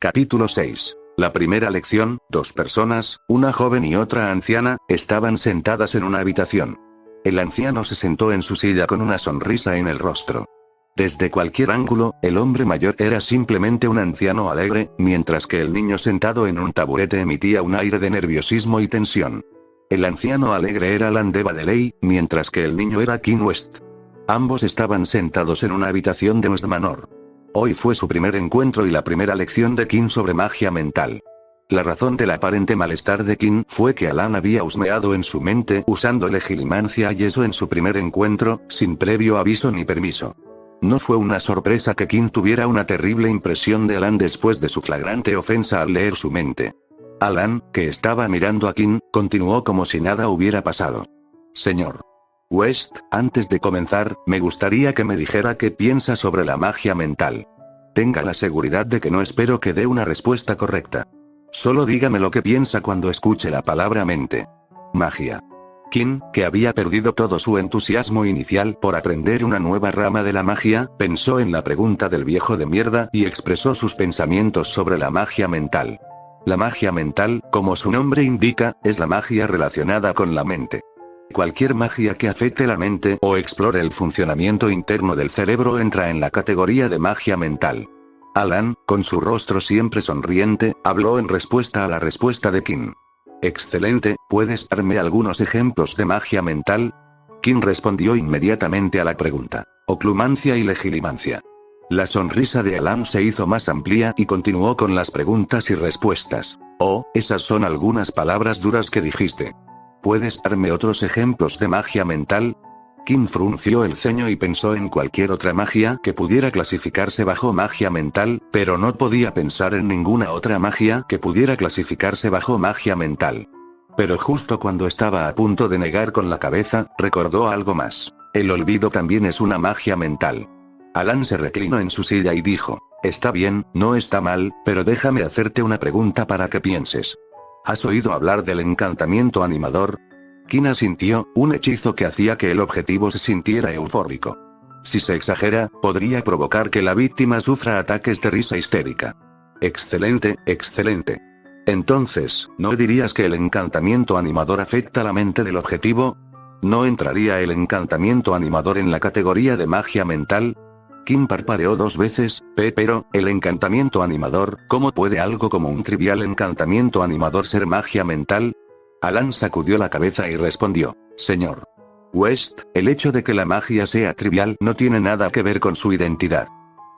Capítulo 6. La primera lección. Dos personas, una joven y otra anciana, estaban sentadas en una habitación. El anciano se sentó en su silla con una sonrisa en el rostro. Desde cualquier ángulo, el hombre mayor era simplemente un anciano alegre, mientras que el niño sentado en un taburete emitía un aire de nerviosismo y tensión. El anciano alegre era Alan de Baddeley, mientras que el niño era King West. Ambos estaban sentados en una habitación de West Manor. Hoy fue su primer encuentro y la primera lección de King sobre magia mental. La razón del aparente malestar de King fue que Alan había husmeado en su mente usando legilimancia y eso en su primer encuentro, sin previo aviso ni permiso. No fue una sorpresa que King tuviera una terrible impresión de Alan después de su flagrante ofensa al leer su mente. Alan, que estaba mirando a King, continuó como si nada hubiera pasado. Señor West, antes de comenzar, me gustaría que me dijera qué piensa sobre la magia mental. Tenga la seguridad de que no espero que dé una respuesta correcta. Solo dígame lo que piensa cuando escuche la palabra mente. Magia. King, que había perdido todo su entusiasmo inicial por aprender una nueva rama de la magia, pensó en la pregunta del viejo de mierda y expresó sus pensamientos sobre la magia mental. La magia mental, como su nombre indica, es la magia relacionada con la mente. Cualquier magia que afecte la mente o explore el funcionamiento interno del cerebro entra en la categoría de magia mental. Alan, con su rostro siempre sonriente, habló en respuesta a la respuesta de King. Excelente, ¿puedes darme algunos ejemplos de magia mental? King respondió inmediatamente a la pregunta. Oclumancia y legilimancia. La sonrisa de Alan se hizo más amplia y continuó con las preguntas y respuestas. Oh, esas son algunas palabras duras que dijiste. ¿Puedes darme otros ejemplos de magia mental? King frunció el ceño y pensó en cualquier otra magia que pudiera clasificarse bajo magia mental, pero no podía pensar en ninguna otra magia que pudiera clasificarse bajo magia mental. Pero justo cuando estaba a punto de negar con la cabeza, recordó algo más. El olvido también es una magia mental. Alan se reclinó en su silla y dijo, está bien, no está mal, pero déjame hacerte una pregunta para que pienses. ¿Has oído hablar del encantamiento animador? King asintió, un hechizo que hacía que el objetivo se sintiera eufórico. Si se exagera, podría provocar que la víctima sufra ataques de risa histérica. Excelente, excelente. Entonces, ¿no dirías que el encantamiento animador afecta la mente del objetivo? ¿No entraría el encantamiento animador en la categoría de magia mental? King parpadeó 2 veces, pero, el encantamiento animador, ¿cómo puede algo como un trivial encantamiento animador ser magia mental? Alan sacudió la cabeza y respondió, señor West, el hecho de que la magia sea trivial no tiene nada que ver con su identidad.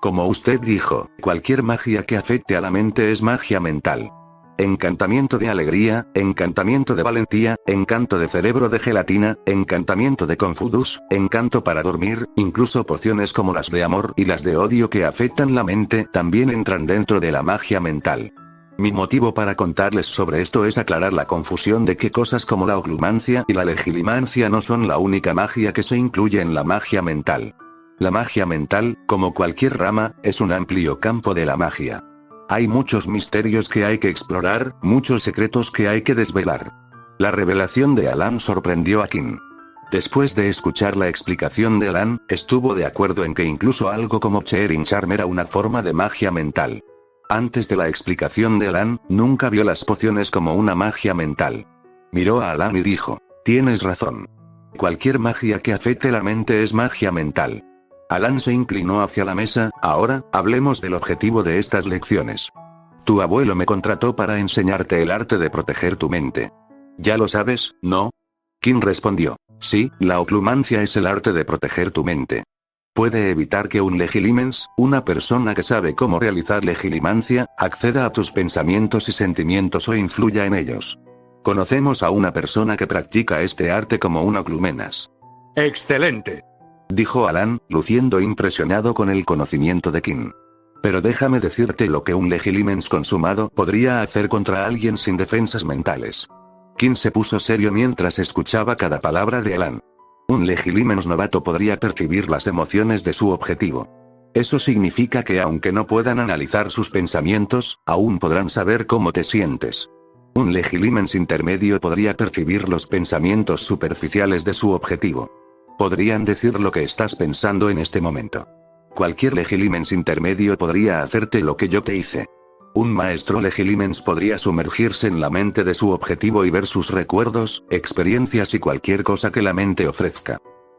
Como usted dijo, cualquier magia que afecte a la mente es magia mental. Encantamiento de alegría, encantamiento de valentía, encanto de cerebro de gelatina, encantamiento de Confudus, encanto para dormir, incluso pociones como las de amor y las de odio que afectan la mente también entran dentro de la magia mental. Mi motivo para contarles sobre esto es aclarar la confusión de que cosas como la oclumancia y la legilimancia no son la única magia que se incluye en la magia mental. La magia mental, como cualquier rama, es un amplio campo de la magia. Hay muchos misterios que hay que explorar, muchos secretos que hay que desvelar. La revelación de Alan sorprendió a King. Después de escuchar la explicación de Alan, estuvo de acuerdo en que incluso algo como Cheering Charm era una forma de magia mental. Antes de la explicación de Alan, nunca vio las pociones como una magia mental. Miró a Alan y dijo, tienes razón. Cualquier magia que afecte la mente es magia mental. Alan se inclinó hacia la mesa. Ahora, hablemos del objetivo de estas lecciones. Tu abuelo me contrató para enseñarte el arte de proteger tu mente. ¿Ya lo sabes, no? King respondió, sí, la oclumancia es el arte de proteger tu mente. Puede evitar que un legilimens, una persona que sabe cómo realizar legilimancia, acceda a tus pensamientos y sentimientos o influya en ellos. Conocemos a una persona que practica este arte como un oclumenas. ¡Excelente!, dijo Alan, luciendo impresionado con el conocimiento de King. Pero déjame decirte lo que un legilimens consumado podría hacer contra alguien sin defensas mentales. King se puso serio mientras escuchaba cada palabra de Alan. Un legilimens novato podría percibir las emociones de su objetivo. Eso significa que aunque no puedan analizar sus pensamientos, aún podrán saber cómo te sientes. Un legilimens intermedio podría percibir los pensamientos superficiales de su objetivo. Podrían decir lo que estás pensando en este momento. Cualquier legilimens intermedio podría hacerte lo que yo te hice. Un maestro Legilimens podría sumergirse en la mente de su objetivo y ver sus recuerdos, experiencias y cualquier cosa que la mente ofrezca.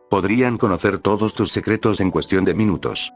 Podrían conocer todos tus secretos en cuestión de minutos.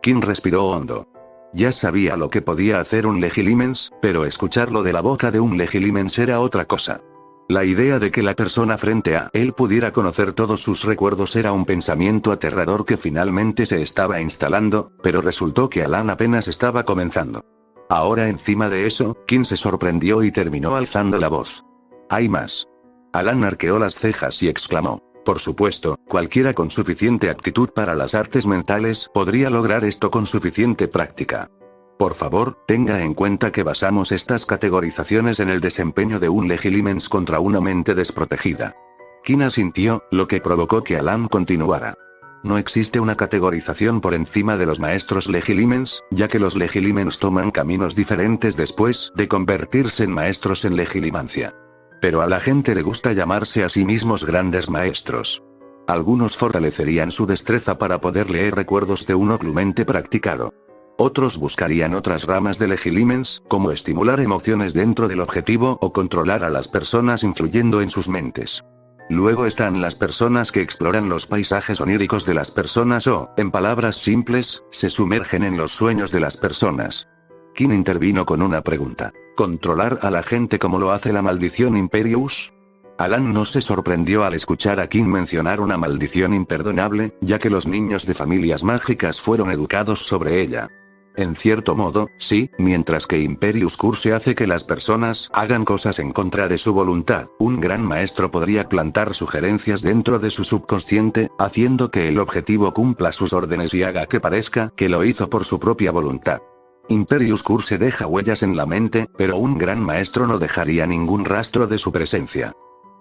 Qin respiró hondo. Ya sabía lo que podía hacer un Legilimens, pero escucharlo de la boca de un Legilimens era otra cosa. La idea de que la persona frente a él pudiera conocer todos sus recuerdos era un pensamiento aterrador que finalmente se estaba instalando, pero resultó que Alan apenas estaba comenzando. Ahora encima de eso, Qin se sorprendió y terminó alzando la voz. «Hay más». Alan arqueó las cejas y exclamó. Por supuesto, cualquiera con suficiente aptitud para las artes mentales podría lograr esto con suficiente práctica. Por favor, tenga en cuenta que basamos estas categorizaciones en el desempeño de un Legilimens contra una mente desprotegida. Qin asintió, lo que provocó que Alan continuara. No existe una categorización por encima de los maestros Legilimens, ya que los Legilimens toman caminos diferentes después de convertirse en maestros en legilimancia. Pero a la gente le gusta llamarse a sí mismos grandes maestros. Algunos fortalecerían su destreza para poder leer recuerdos de un oclumente practicado. Otros buscarían otras ramas de Legilimens, como estimular emociones dentro del objetivo o controlar a las personas influyendo en sus mentes. Luego están las personas que exploran los paisajes oníricos de las personas o, en palabras simples, se sumergen en los sueños de las personas. Qin intervino con una pregunta. ¿Controlar a la gente como lo hace la maldición Imperius? Alan no se sorprendió al escuchar a Qin mencionar una maldición imperdonable, ya que los niños de familias mágicas fueron educados sobre ella. En cierto modo, sí, mientras que Imperius Curse hace que las personas hagan cosas en contra de su voluntad, un gran maestro podría plantar sugerencias dentro de su subconsciente, haciendo que el objetivo cumpla sus órdenes y haga que parezca que lo hizo por su propia voluntad. Imperius Curse deja huellas en la mente, pero un gran maestro no dejaría ningún rastro de su presencia.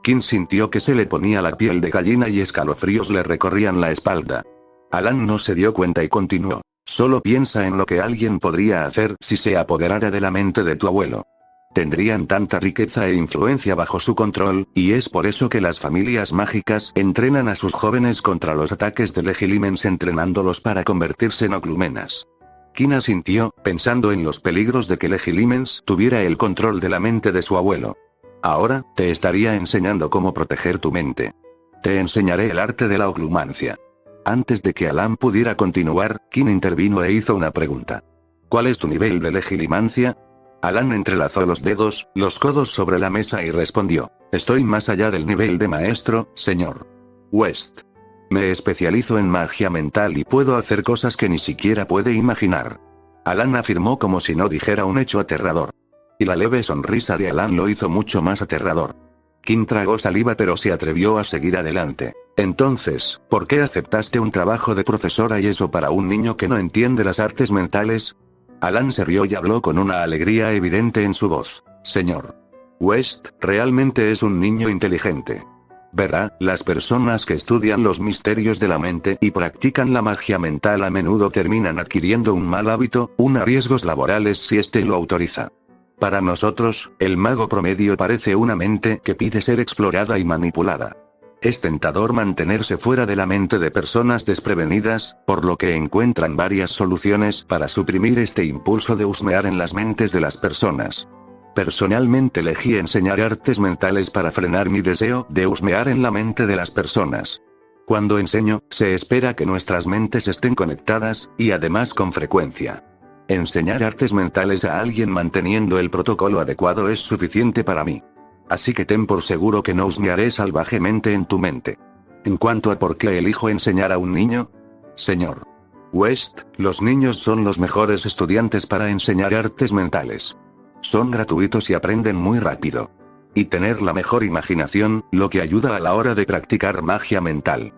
Qin sintió que se le ponía la piel de gallina y escalofríos le recorrían la espalda. Alan no se dio cuenta y continuó. Solo piensa en lo que alguien podría hacer si se apoderara de la mente de tu abuelo. Tendrían tanta riqueza e influencia bajo su control, y es por eso que las familias mágicas entrenan a sus jóvenes contra los ataques de Legilimens entrenándolos para convertirse en oclumenas. Qin asintió, pensando en los peligros de que Legilimens tuviera el control de la mente de su abuelo. Ahora, te estaría enseñando cómo proteger tu mente. Te enseñaré el arte de la oclumancia. Antes de que Alan pudiera continuar, Qin intervino e hizo una pregunta. ¿Cuál es tu nivel de legilimancia? Alan entrelazó los dedos, los codos sobre la mesa y respondió. Estoy más allá del nivel de maestro, señor West. Me especializo en magia mental y puedo hacer cosas que ni siquiera puede imaginar. Alan afirmó como si no dijera un hecho aterrador. Y la leve sonrisa de Alan lo hizo mucho más aterrador. Qin tragó saliva pero se atrevió a seguir adelante. Entonces, ¿por qué aceptaste un trabajo de profesora y eso para un niño que no entiende las artes mentales? Alan se rió y habló con una alegría evidente en su voz. Señor West, realmente es un niño inteligente. Verá, las personas que estudian los misterios de la mente y practican la magia mental a menudo terminan adquiriendo un mal hábito, riesgos laborales si éste lo autoriza. Para nosotros, el mago promedio parece una mente que pide ser explorada y manipulada. Es tentador mantenerse fuera de la mente de personas desprevenidas, por lo que encuentran varias soluciones para suprimir este impulso de husmear en las mentes de las personas. Personalmente elegí enseñar artes mentales para frenar mi deseo de husmear en la mente de las personas. Cuando enseño, se espera que nuestras mentes estén conectadas, y además con frecuencia. Enseñar artes mentales a alguien manteniendo el protocolo adecuado es suficiente para mí. Así que ten por seguro que no husmearé salvajemente en tu mente. En cuanto a por qué elijo enseñar a un niño, señor West, los niños son los mejores estudiantes para enseñar artes mentales. Son gratuitos y aprenden muy rápido. Y tener la mejor imaginación, lo que ayuda a la hora de practicar magia mental.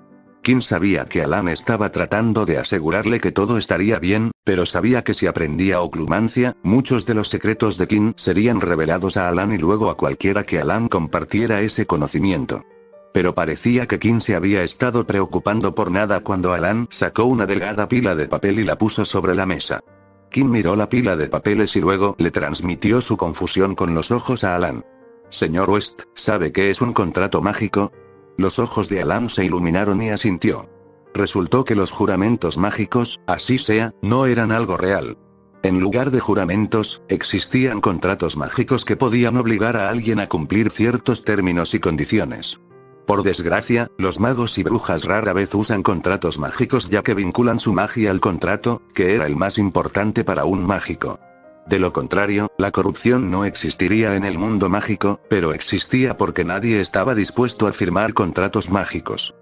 Qin sabía que Alan estaba tratando de asegurarle que todo estaría bien, pero sabía que si aprendía oclumancia, muchos de los secretos de Qin serían revelados a Alan y luego a cualquiera que Alan compartiera ese conocimiento. Pero parecía que Qin se había estado preocupando por nada cuando Alan sacó una delgada pila de papel y la puso sobre la mesa. Qin miró la pila de papeles y luego le transmitió su confusión con los ojos a Alan. Señor West, ¿sabe qué es un contrato mágico? Los ojos de Alan se iluminaron y asintió. Resultó que los juramentos mágicos, así sea, no eran algo real. En lugar de juramentos, existían contratos mágicos que podían obligar a alguien a cumplir ciertos términos y condiciones. Por desgracia, los magos y brujas rara vez usan contratos mágicos ya que vinculan su magia al contrato, que era el más importante para un mágico. De lo contrario, la corrupción no existiría en el mundo mágico, pero existía porque nadie estaba dispuesto a firmar contratos mágicos.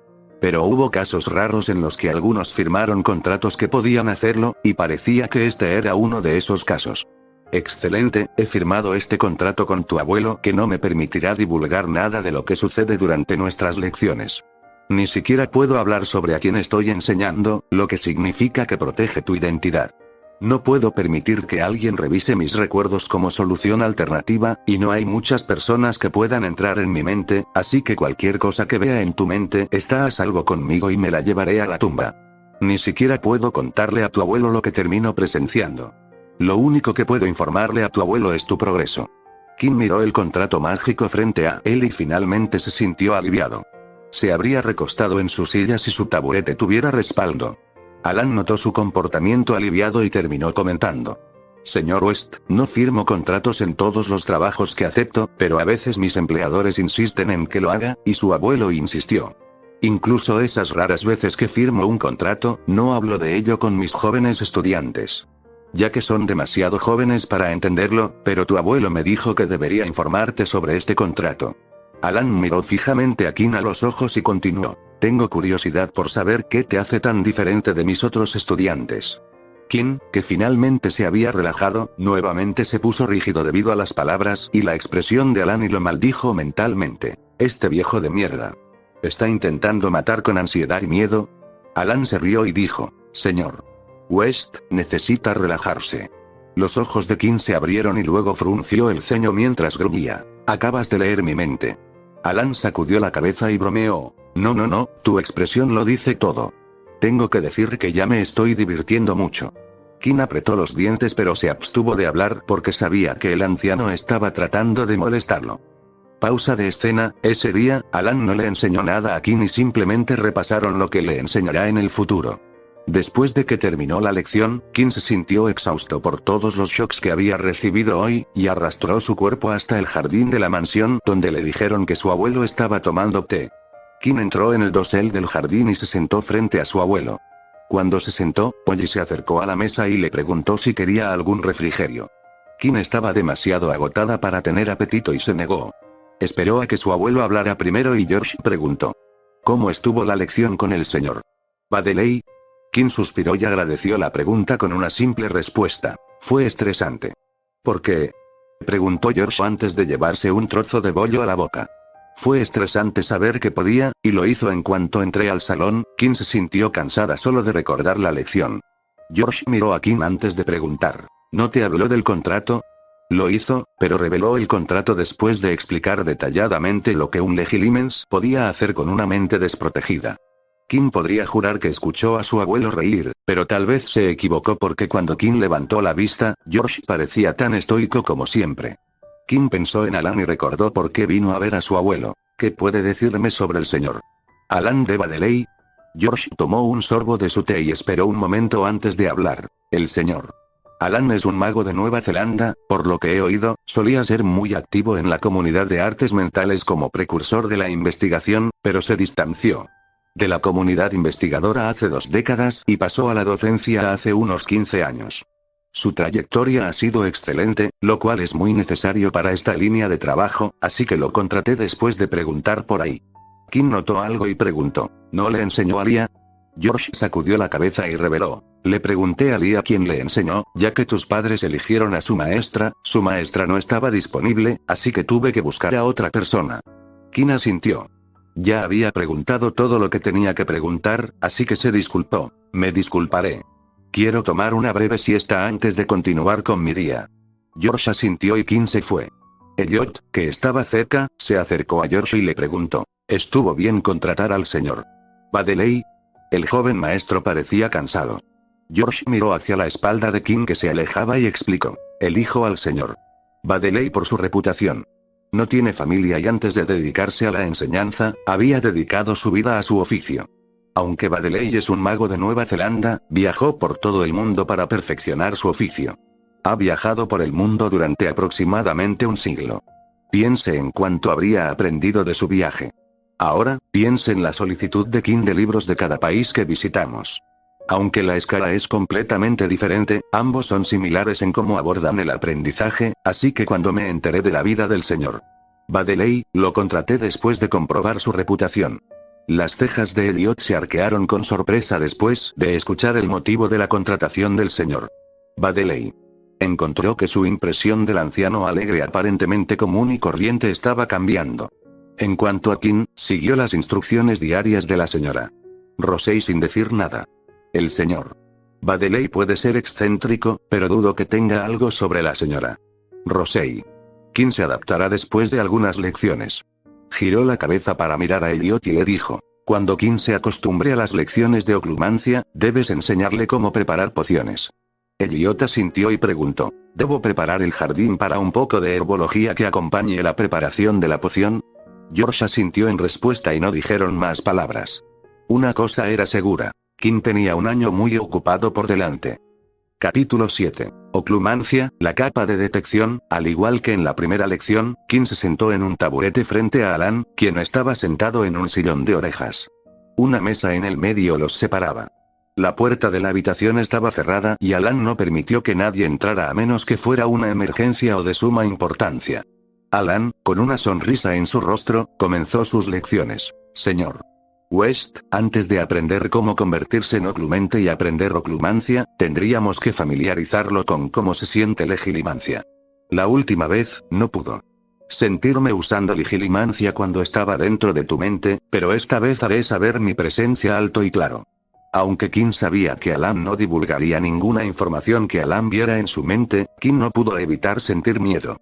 Pero hubo casos raros en los que algunos firmaron contratos que podían hacerlo, y parecía que este era uno de esos casos. Excelente, he firmado este contrato con tu abuelo que no me permitirá divulgar nada de lo que sucede durante nuestras lecciones. Ni siquiera puedo hablar sobre a quién estoy enseñando, lo que significa que protege tu identidad. No puedo permitir que alguien revise mis recuerdos como solución alternativa, y no hay muchas personas que puedan entrar en mi mente, así que cualquier cosa que vea en tu mente está a salvo conmigo y me la llevaré a la tumba. Ni siquiera puedo contarle a tu abuelo lo que termino presenciando. Lo único que puedo informarle a tu abuelo es tu progreso. Kim miró el contrato mágico frente a él y finalmente se sintió aliviado. Se habría recostado en su silla si su taburete tuviera respaldo. Alan notó su comportamiento aliviado y terminó comentando. Señor West, no firmo contratos en todos los trabajos que acepto, pero a veces mis empleadores insisten en que lo haga, y su abuelo insistió. Incluso esas raras veces que firmo un contrato, no hablo de ello con mis jóvenes estudiantes. Ya que son demasiado jóvenes para entenderlo, pero tu abuelo me dijo que debería informarte sobre este contrato. Alan miró fijamente a Kim a los ojos y continuó. Tengo curiosidad por saber qué te hace tan diferente de mis otros estudiantes. Kim, que finalmente se había relajado, nuevamente se puso rígido debido a las palabras y la expresión de Alan y lo maldijo mentalmente. Este viejo de mierda. ¿Está intentando matar con ansiedad y miedo? Alan se rió y dijo, Señor West, necesita relajarse. Los ojos de Kim se abrieron y luego frunció el ceño mientras gruñía. Acabas de leer mi mente. Alan sacudió la cabeza y bromeó. No, tu expresión lo dice todo. Tengo que decir que ya me estoy divirtiendo mucho. Kim apretó los dientes pero se abstuvo de hablar porque sabía que el anciano estaba tratando de molestarlo. Pausa de escena. Ese día, Alan no le enseñó nada a Kim y simplemente repasaron lo que le enseñará en el futuro. Después de que terminó la lección, Kim se sintió exhausto por todos los shocks que había recibido hoy, y arrastró su cuerpo hasta el jardín de la mansión donde le dijeron que su abuelo estaba tomando té. Kim entró en el dosel del jardín y se sentó frente a su abuelo. Cuando se sentó, Polly se acercó a la mesa y le preguntó si quería algún refrigerio. Kim estaba demasiado agotada para tener apetito y se negó. Esperó a que su abuelo hablara primero y George preguntó. ¿Cómo estuvo la lección con el señor Baddeley? Kim suspiró y agradeció la pregunta con una simple respuesta. Fue estresante. ¿Por qué? Preguntó George antes de llevarse un trozo de bollo a la boca. Fue estresante saber que podía, y lo hizo en cuanto entré al salón. Kim se sintió cansada solo de recordar la lección. George miró a Kim antes de preguntar. ¿No te habló del contrato? Lo hizo, pero reveló el contrato después de explicar detalladamente lo que un legilimens podía hacer con una mente desprotegida. Kim podría jurar que escuchó a su abuelo reír, pero tal vez se equivocó porque cuando Kim levantó la vista, George parecía tan estoico como siempre. Kim pensó en Alan y recordó por qué vino a ver a su abuelo. ¿Qué puede decirme sobre el señor Alan de Baddeley? George tomó un sorbo de su té y esperó un momento antes de hablar. El señor Alan es un mago de Nueva Zelanda, por lo que he oído, solía ser muy activo en la comunidad de artes mentales como precursor de la investigación, pero se distanció de la comunidad investigadora hace 2 décadas y pasó a la docencia hace unos 15 años. Su trayectoria ha sido excelente, lo cual es muy necesario para esta línea de trabajo, así que lo contraté después de preguntar por ahí. Kim notó algo y preguntó, ¿no le enseñó a Lia? George sacudió la cabeza y reveló, le pregunté a Lia quién le enseñó, ya que tus padres eligieron a su maestra no estaba disponible, así que tuve que buscar a otra persona. Kim asintió. Ya había preguntado todo lo que tenía que preguntar, así que se disculpó. Me disculparé. Quiero tomar una breve siesta antes de continuar con mi día. George asintió y Kim se fue. Elliot, que estaba cerca, se acercó a George y le preguntó. ¿Estuvo bien contratar al señor Baddeley? El joven maestro parecía cansado. George miró hacia la espalda de Kim que se alejaba y explicó. Elijo al señor Baddeley por su reputación. No tiene familia y antes de dedicarse a la enseñanza, había dedicado su vida a su oficio. Aunque Baddeley es un mago de Nueva Zelanda, viajó por todo el mundo para perfeccionar su oficio. Ha viajado por el mundo durante aproximadamente un siglo. Piense en cuánto habría aprendido de su viaje. Ahora, piense en la solicitud de Qin de libros de cada país que visitamos. Aunque la escala es completamente diferente, ambos son similares en cómo abordan el aprendizaje, así que cuando me enteré de la vida del señor Baddeley, lo contraté después de comprobar su reputación. Las cejas de Elliot se arquearon con sorpresa después de escuchar el motivo de la contratación del señor Baddeley. Encontró que su impresión del anciano alegre aparentemente común y corriente estaba cambiando. En cuanto a Qin, siguió las instrucciones diarias de la señora Rosey sin decir nada. El señor Baddeley puede ser excéntrico, pero dudo que tenga algo sobre la señora Rosey. Qin se adaptará después de algunas lecciones. Giró la cabeza para mirar a Elliot y le dijo: cuando Qin se acostumbre a las lecciones de oclumancia, debes enseñarle cómo preparar pociones. Elliot asintió y preguntó: ¿debo preparar el jardín para un poco de herbología que acompañe la preparación de la poción? George asintió en respuesta y no dijeron más palabras. Una cosa era segura: Qin tenía un año muy ocupado por delante. Capítulo 7. Oclumancia, la capa de detección. Al igual que en la primera lección, Qin se sentó en un taburete frente a Alan, quien estaba sentado en un sillón de orejas. Una mesa en el medio los separaba. La puerta de la habitación estaba cerrada y Alan no permitió que nadie entrara a menos que fuera una emergencia o de suma importancia. Alan, con una sonrisa en su rostro, comenzó sus lecciones. Señor West, antes de aprender cómo convertirse en oclumente y aprender oclumancia, tendríamos que familiarizarlo con cómo se siente legilimancia. La última vez, no pudo sentirme usando legilimancia cuando estaba dentro de tu mente, pero esta vez haré saber mi presencia alto y claro. Aunque Qin sabía que Alan no divulgaría ninguna información que Alan viera en su mente, Qin no pudo evitar sentir miedo.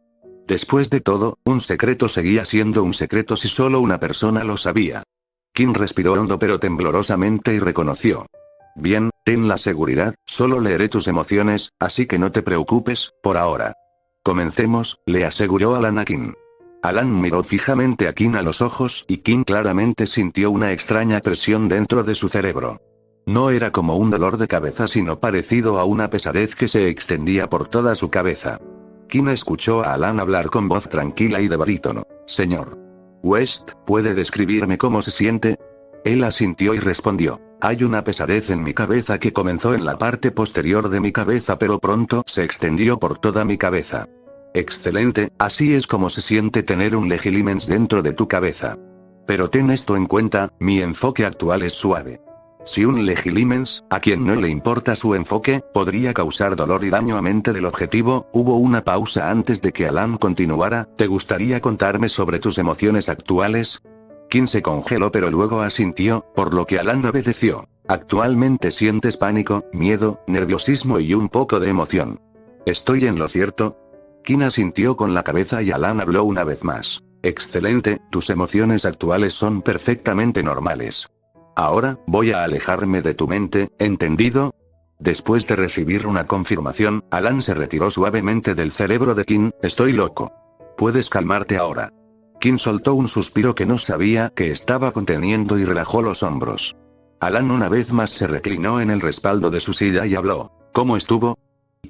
Después de todo, un secreto seguía siendo un secreto si solo una persona lo sabía. Qin respiró hondo pero temblorosamente y reconoció. Bien, ten la seguridad, solo leeré tus emociones, así que no te preocupes, por ahora. Comencemos, le aseguró Alan a Qin. Alan miró fijamente a Qin a los ojos y Qin claramente sintió una extraña presión dentro de su cerebro. No era como un dolor de cabeza sino parecido a una pesadez que se extendía por toda su cabeza. Qin escuchó a Alan hablar con voz tranquila y de barítono. Señor West, ¿puede describirme cómo se siente? Él asintió y respondió: hay una pesadez en mi cabeza que comenzó en la parte posterior de mi cabeza pero pronto se extendió por toda mi cabeza. Excelente, así es como se siente tener un legilimens dentro de tu cabeza. Pero ten esto en cuenta, mi enfoque actual es suave. Si un legilimens, a quien no le importa su enfoque, podría causar dolor y daño a mente del objetivo. Hubo una pausa antes de que Alan continuara. ¿Te gustaría contarme sobre tus emociones actuales? Qin se congeló pero luego asintió, por lo que Alan obedeció. Actualmente sientes pánico, miedo, nerviosismo y un poco de emoción. ¿Estoy en lo cierto? Qin asintió con la cabeza y Alan habló una vez más. Excelente, tus emociones actuales son perfectamente normales. Ahora, voy a alejarme de tu mente, ¿entendido? Después de recibir una confirmación, Alan se retiró suavemente del cerebro de Qin. Estoy loco. Puedes calmarte ahora. Qin soltó un suspiro que no sabía que estaba conteniendo y relajó los hombros. Alan una vez más se reclinó en el respaldo de su silla y habló. ¿Cómo estuvo?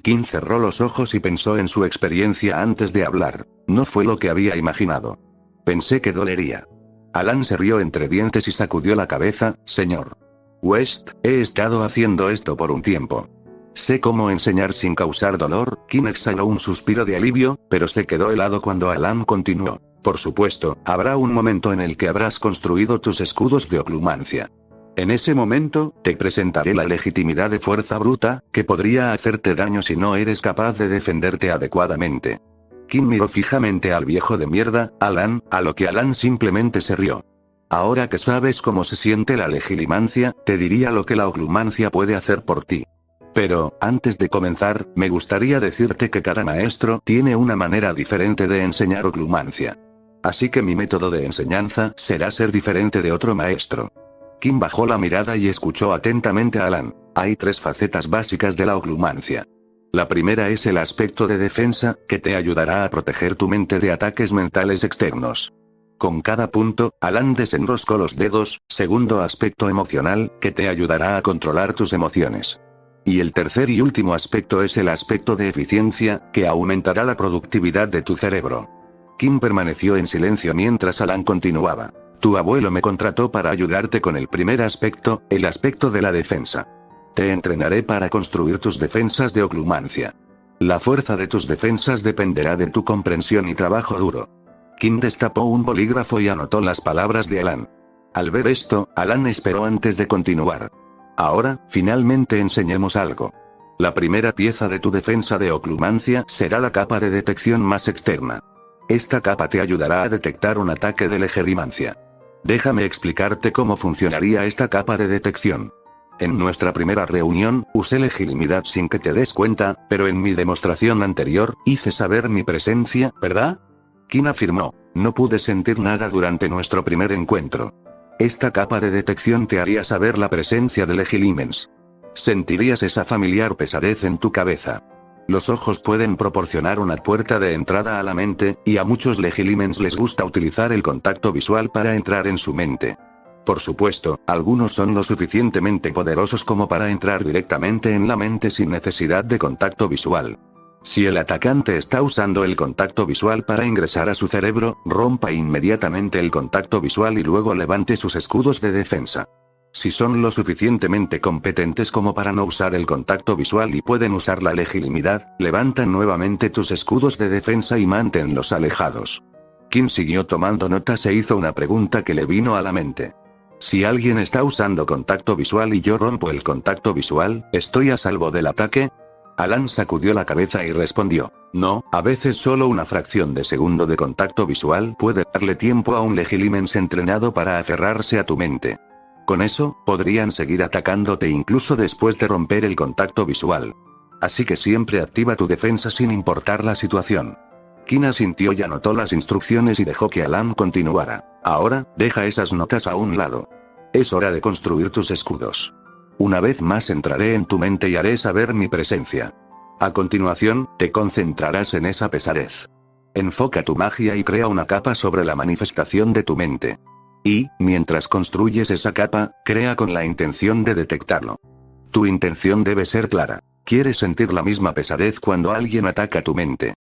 Qin cerró los ojos y pensó en su experiencia antes de hablar. No fue lo que había imaginado. Pensé que dolería. Alan se rió entre dientes y sacudió la cabeza. Señor West, he estado haciendo esto por un tiempo. Sé cómo enseñar sin causar dolor. Qin exhaló un suspiro de alivio, pero se quedó helado cuando Alan continuó. Por supuesto, habrá un momento en el que habrás construido tus escudos de oclumancia. En ese momento, te presentaré la legitimidad de fuerza bruta, que podría hacerte daño si no eres capaz de defenderte adecuadamente. Qin miró fijamente al viejo de mierda, Alan, a lo que Alan simplemente se rió. Ahora que sabes cómo se siente la legilimancia, te diría lo que la oclumancia puede hacer por ti. Pero, antes de comenzar, me gustaría decirte que cada maestro tiene una manera diferente de enseñar oclumancia. Así que mi método de enseñanza será ser diferente de otro maestro. Qin bajó la mirada y escuchó atentamente a Alan. Hay 3 facetas básicas de la oclumancia. La primera es el aspecto de defensa, que te ayudará a proteger tu mente de ataques mentales externos. Con cada punto, Alan desenroscó los dedos. Segundo aspecto emocional, que te ayudará a controlar tus emociones. Y el tercer y último aspecto es el aspecto de eficiencia, que aumentará la productividad de tu cerebro. Kim permaneció en silencio mientras Alan continuaba. Tu abuelo me contrató para ayudarte con el primer aspecto, el aspecto de la defensa. Te entrenaré para construir tus defensas de oclumancia. La fuerza de tus defensas dependerá de tu comprensión y trabajo duro. Kim destapó un bolígrafo y anotó las palabras de Alan. Al ver esto, Alan esperó antes de continuar. Ahora, finalmente enseñemos algo. La primera pieza de tu defensa de oclumancia será la capa de detección más externa. Esta capa te ayudará a detectar un ataque de legilimancia. Déjame explicarte cómo funcionaría esta capa de detección. En nuestra primera reunión, usé legilimidad sin que te des cuenta, pero en mi demostración anterior, hice saber mi presencia, ¿verdad? Kim afirmó. No pude sentir nada durante nuestro primer encuentro. Esta capa de detección te haría saber la presencia de legilimens. Sentirías esa familiar pesadez en tu cabeza. Los ojos pueden proporcionar una puerta de entrada a la mente, y a muchos legilimens les gusta utilizar el contacto visual para entrar en su mente. Por supuesto, algunos son lo suficientemente poderosos como para entrar directamente en la mente sin necesidad de contacto visual. Si el atacante está usando el contacto visual para ingresar a su cerebro, rompa inmediatamente el contacto visual y luego levante sus escudos de defensa. Si son lo suficientemente competentes como para no usar el contacto visual y pueden usar la legilimidad, levantan nuevamente tus escudos de defensa y manténlos alejados. Kim siguió tomando notas e hizo una pregunta que le vino a la mente. Si alguien está usando contacto visual y yo rompo el contacto visual, ¿estoy a salvo del ataque? Alan sacudió la cabeza y respondió. No, a veces solo una fracción de segundo de contacto visual puede darle tiempo a un legilimens entrenado para aferrarse a tu mente. Con eso, podrían seguir atacándote incluso después de romper el contacto visual. Así que siempre activa tu defensa sin importar la situación. Kim asintió y anotó las instrucciones y dejó que Alan continuara. Ahora, deja esas notas a un lado. Es hora de construir tus escudos. Una vez más entraré en tu mente y haré saber mi presencia. A continuación, te concentrarás en esa pesadez. Enfoca tu magia y crea una capa sobre la manifestación de tu mente. Y, mientras construyes esa capa, crea con la intención de detectarlo. Tu intención debe ser clara. ¿Quieres sentir la misma pesadez cuando alguien ataca tu mente?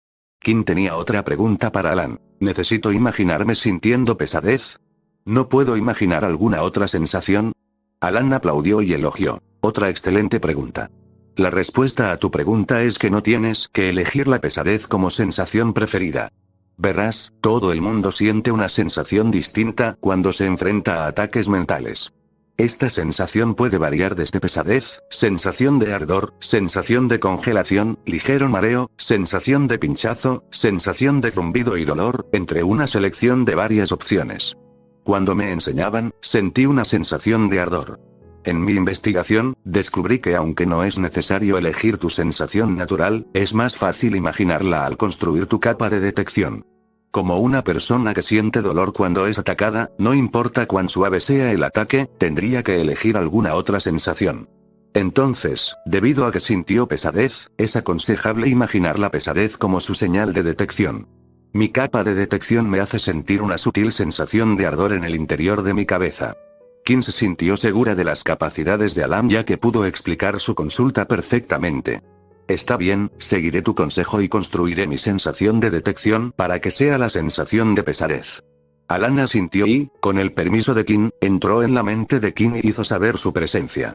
Kim tenía otra pregunta para Alan. ¿Necesito imaginarme sintiendo pesadez? ¿No puedo imaginar alguna otra sensación? Alan aplaudió y elogió. Otra excelente pregunta. La respuesta a tu pregunta es que no tienes que elegir la pesadez como sensación preferida. Verás, todo el mundo siente una sensación distinta cuando se enfrenta a ataques mentales. Esta sensación puede variar desde pesadez, sensación de ardor, sensación de congelación, ligero mareo, sensación de pinchazo, sensación de zumbido y dolor, entre una selección de varias opciones. Cuando me enseñaban, sentí una sensación de ardor. En mi investigación, descubrí que aunque no es necesario elegir tu sensación natural, es más fácil imaginarla al construir tu capa de detección. Como una persona que siente dolor cuando es atacada, no importa cuán suave sea el ataque, tendría que elegir alguna otra sensación. Entonces, debido a que sintió pesadez, es aconsejable imaginar la pesadez como su señal de detección. Mi capa de detección me hace sentir una sutil sensación de ardor en el interior de mi cabeza. Kim se sintió segura de las capacidades de Alan ya que pudo explicar su consulta perfectamente. Está bien, seguiré tu consejo y construiré mi sensación de detección para que sea la sensación de pesadez. Alan asintió y, con el permiso de Kim, entró en la mente de Kim y hizo saber su presencia.